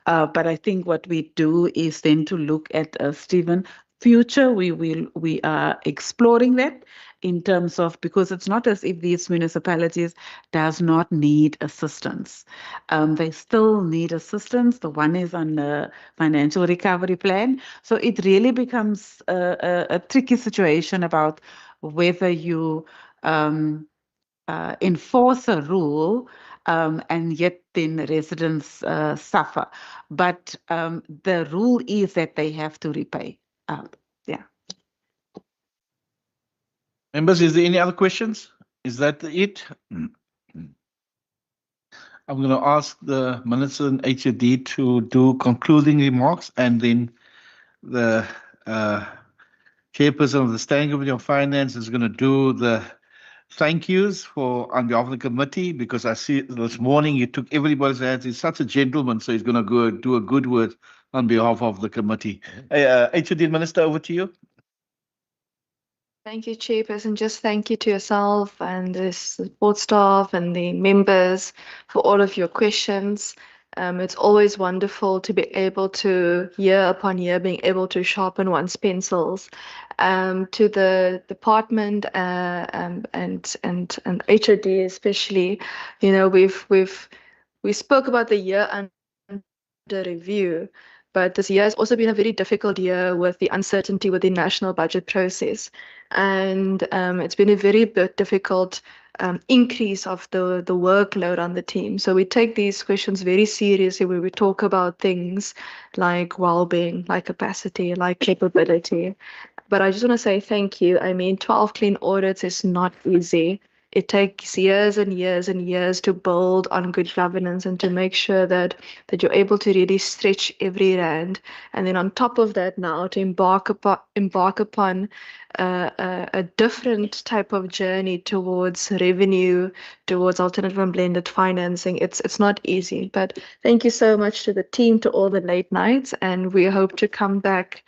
But I think what we do is then to look at, Stephen, future, we are exploring that in terms of, because it's not as if these municipalities does not need assistance. They still need assistance. The one is on the financial recovery plan. So it really becomes a tricky situation about whether you enforce a rule and yet then residents suffer. But the rule is that they have to repay. Yeah. Members, is there any other questions? Is that it? I'm going to ask the Minister and HOD to do concluding remarks, and then the chairperson of the Standing Committee on Finance is going to do the thank yous for on behalf of the committee, because I see this morning you took everybody's hands. He's such a gentleman, so he's going to go do a good word on behalf of the committee. HOD Minister, over to you. Thank you, Chairperson. Just thank you to yourself and the support staff and the members for all of your questions. It's always wonderful to be able to, year upon year, being able to sharpen one's pencils. To the department and HOD especially, you know, we spoke about the year under review. But this year has also been a very difficult year with the uncertainty with the national budget process. And it's been a very difficult increase of the workload on the team. So we take these questions very seriously when we talk about things like well-being, like capacity, like capability. But I just want to say thank you. I mean, 12 clean audits is not easy. It takes years and years and years to build on good governance and to make sure that you're able to really stretch every rand. And then on top of that now to embark upon a different type of journey towards revenue, towards alternative and blended financing. It's not easy. But thank you so much to the team, to all the late nights, and we hope to come back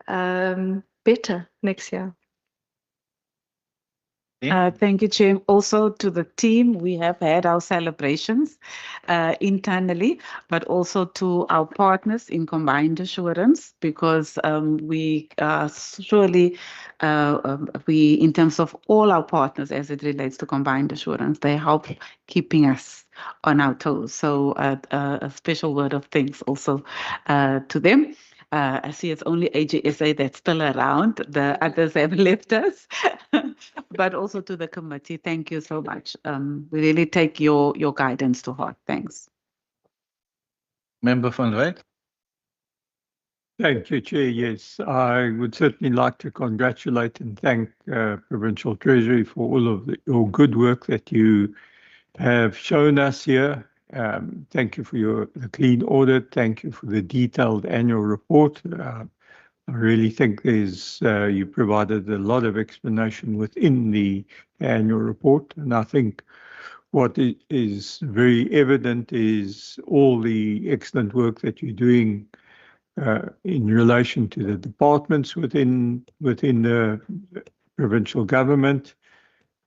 better next year. Thank you, Chair. Also to the team, we have had our celebrations internally, but also to our partners in combined assurance, because we surely, in terms of all our partners as it relates to combined assurance, they help keeping us on our toes. So a special word of thanks also to them. I see it's only AGSA that's still around. The others have left us. But also to the committee, thank you so much. We really take your guidance to heart. Thanks. Member van Wyk. Thank you, Chair. Yes, I would certainly like to congratulate and thank Provincial Treasury for all of your good work that you have shown us here. Thank you for the clean audit. Thank you for the detailed annual report. I really think you provided a lot of explanation within the annual report. And I think what is very evident is all the excellent work that you're doing in relation to the departments within the provincial government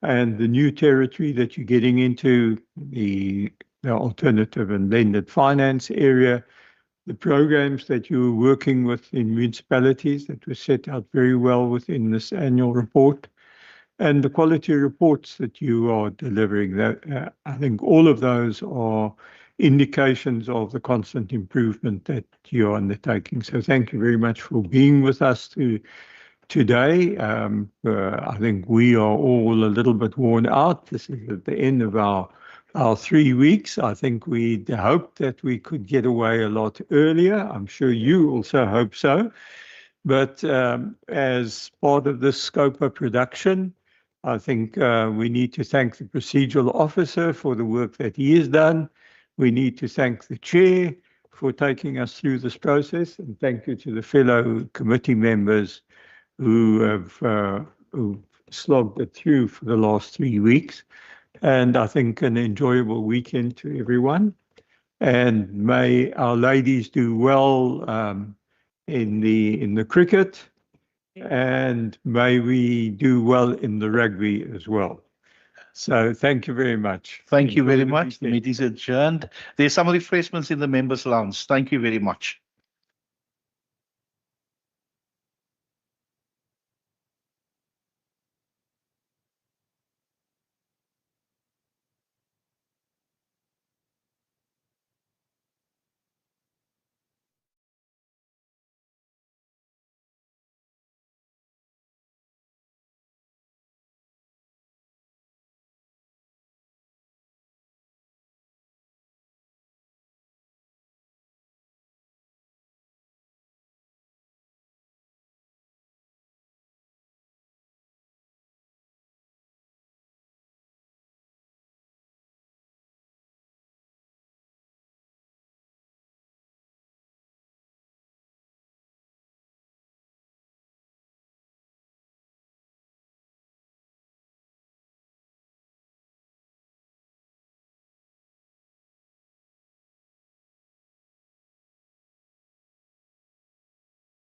and the new territory that you're getting into, the alternative and blended finance area, the programs that you're working with in municipalities that were set out very well within this annual report, and the quality reports that you are delivering. I think all of those are indications of the constant improvement that you're undertaking. So thank you very much for being with us today. I think we are all a little bit worn out. This is at the end of our 3 weeks. I think we hoped that we could get away a lot earlier. I'm sure you also hope so. But as part of this scope of production, I think we need to thank the procedural officer for the work that he has done. We need to thank the chair for taking us through this process. And thank you to the fellow committee members who have slogged it through for the last 3 weeks. And I think an enjoyable weekend to everyone. And may our ladies do well in the cricket, and may we do well in the rugby as well. So thank you very much. Thank you Enjoy very the much. The weekend. meeting is adjourned. There's some refreshments in the members' lounge. Thank you very much.